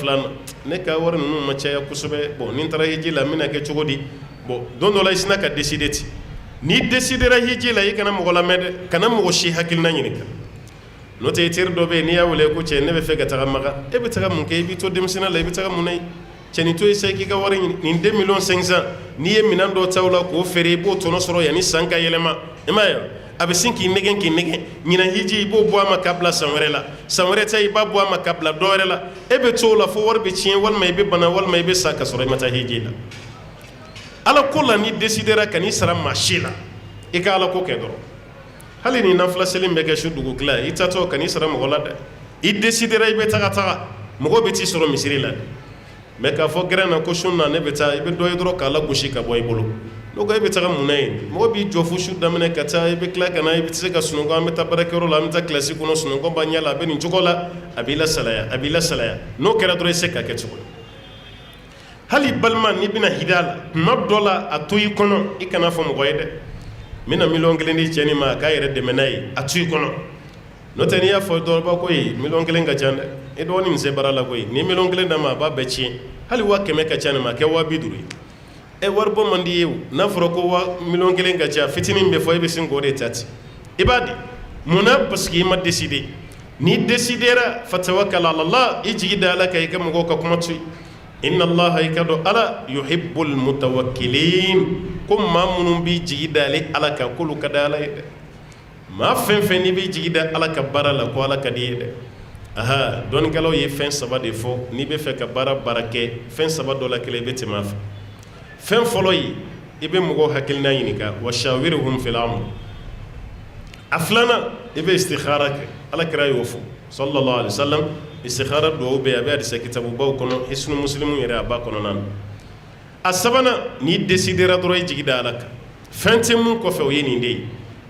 ne ka war nunu macaya kusube bo nin tara hiji la mina ke chogodi bo dondo la isna ka decideti ni decidera hiji la ikana mo gola mede kana mo shi hakil na nyini ka no te tir do be ni ya wole ko che ne be fe ga taga maga e be taga mun ke bi to demsina la be taga munai cheni to isai ki ga war ni 2 millions 500 ni e minan do tawla ko fere bo to no soro ya ni sanka yelema emayo abe sinki negen nyina hiji bo bo ma kabla sanwere tay ba bo ma kabla dore la ebe to la fo warbe chien wal may be bana wal may be saka soro mata hiji la ala kola ni decidera kani sara machila e ka ala ko kedo hali ni nafla selim be ke shudu gla itato kani sara mo golada i decidera ibe taga mo go beti soro misiri la me ka fo grena ko shunna ne beta ibe do yedro kala gushi ka boy bolo no go ibe taga munay mo bi jofu shu damene kata ibe kla kana ibe tsega sunu go ameta barakero la ameta classique no sunu go banyala be ni chokola abila salaya no kera do seka ke chokola hali balman ni bina hidala mabdola atuyi kono ikana fo mo goyde mina milongele ni cheni ma ka yere de menay atuyi kono no tani ya fo do ba ko yi milongele nga jande e do ni mse barala ko yi ni milongele na ma ba bechi hali wa keme ka chani ma ke wa biduri e warbo mandi yew na fro ko wa milongele nga cha fitinin be fo e be singo de tati ibadi muna paski ma décider ni décidera fatawakkal ala Allah ijida laka ikam go ka kuma tu inna Allah yakadu ala yuhibbul mutawakkilin kum mamunun bi jigida li ala ka kulu kadala ide ma fen ni bi jigida ala ka barala ko ala ka diide aha don galo ye fen saba de fo ni be fe ka barake fen saba do la kele beti ma fen folo yi ibe mugo hakilna yinika wa shawiruhum fil amr aflana ibe istikhara ala kira yofu sallallahu alaihi wasallam istikhara do be abi hadisa kitabu baw kono hisnu muslimun yara ba kono nan asabana ni decidera do jigida alaka fente mun ko fe yini ndey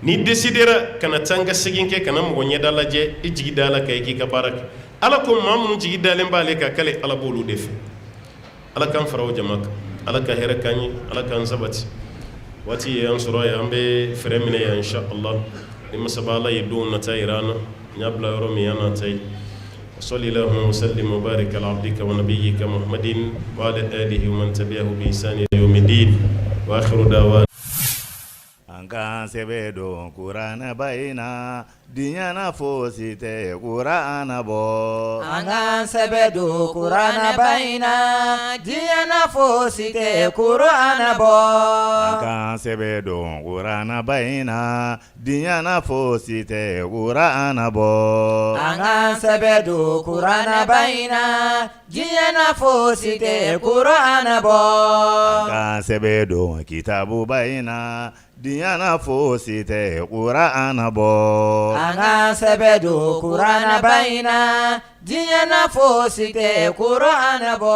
ni décidera kana tanga segin kɛ kana mɔgɔ ɲɛda lajɛ i jigi da la ka i k'i ka baara kɛ ala ko maa minnu jigi dalen b'ale kan k'ale ala b'olu de fɛ ala k'an fara o jama kan ala ka hɛrɛ k'an ye ala k'an sabati waati ye an sɔrɔ yan an bɛ fɛrɛ minɛ yan insha Allah ni masaba ala ye don nata yira an na n y'a bila yɔrɔ min yan nata ye وصلي اللهم وسلم وبارك على عبدك ونبيك محمد وعلى آله ومن تبعه بإحسان إلى يوم الدين وآخر دعوانا an kan sɛbɛ don kuranɛ bayina diɲɛna fosi tɛ kuranɛ bɔ an kan sɛbɛ don kuranɛ bayina diɲɛna fosi tɛ kuranɛ bɔ an kan sɛbɛ don kuranɛ bayina diɲɛna fosi tɛ kuranɛ bɔ an kan sɛbɛ don kuranɛ bayina diɲɛna fosi tɛ kuranɛ bɔ an kan sɛbɛ don kitabu bayina diɲɛna fosi tɛ kuranɛ bɔ an kan sɛbɛ don kuranɛ bayina diɲɛna fosi tɛ kuranɛ bɔ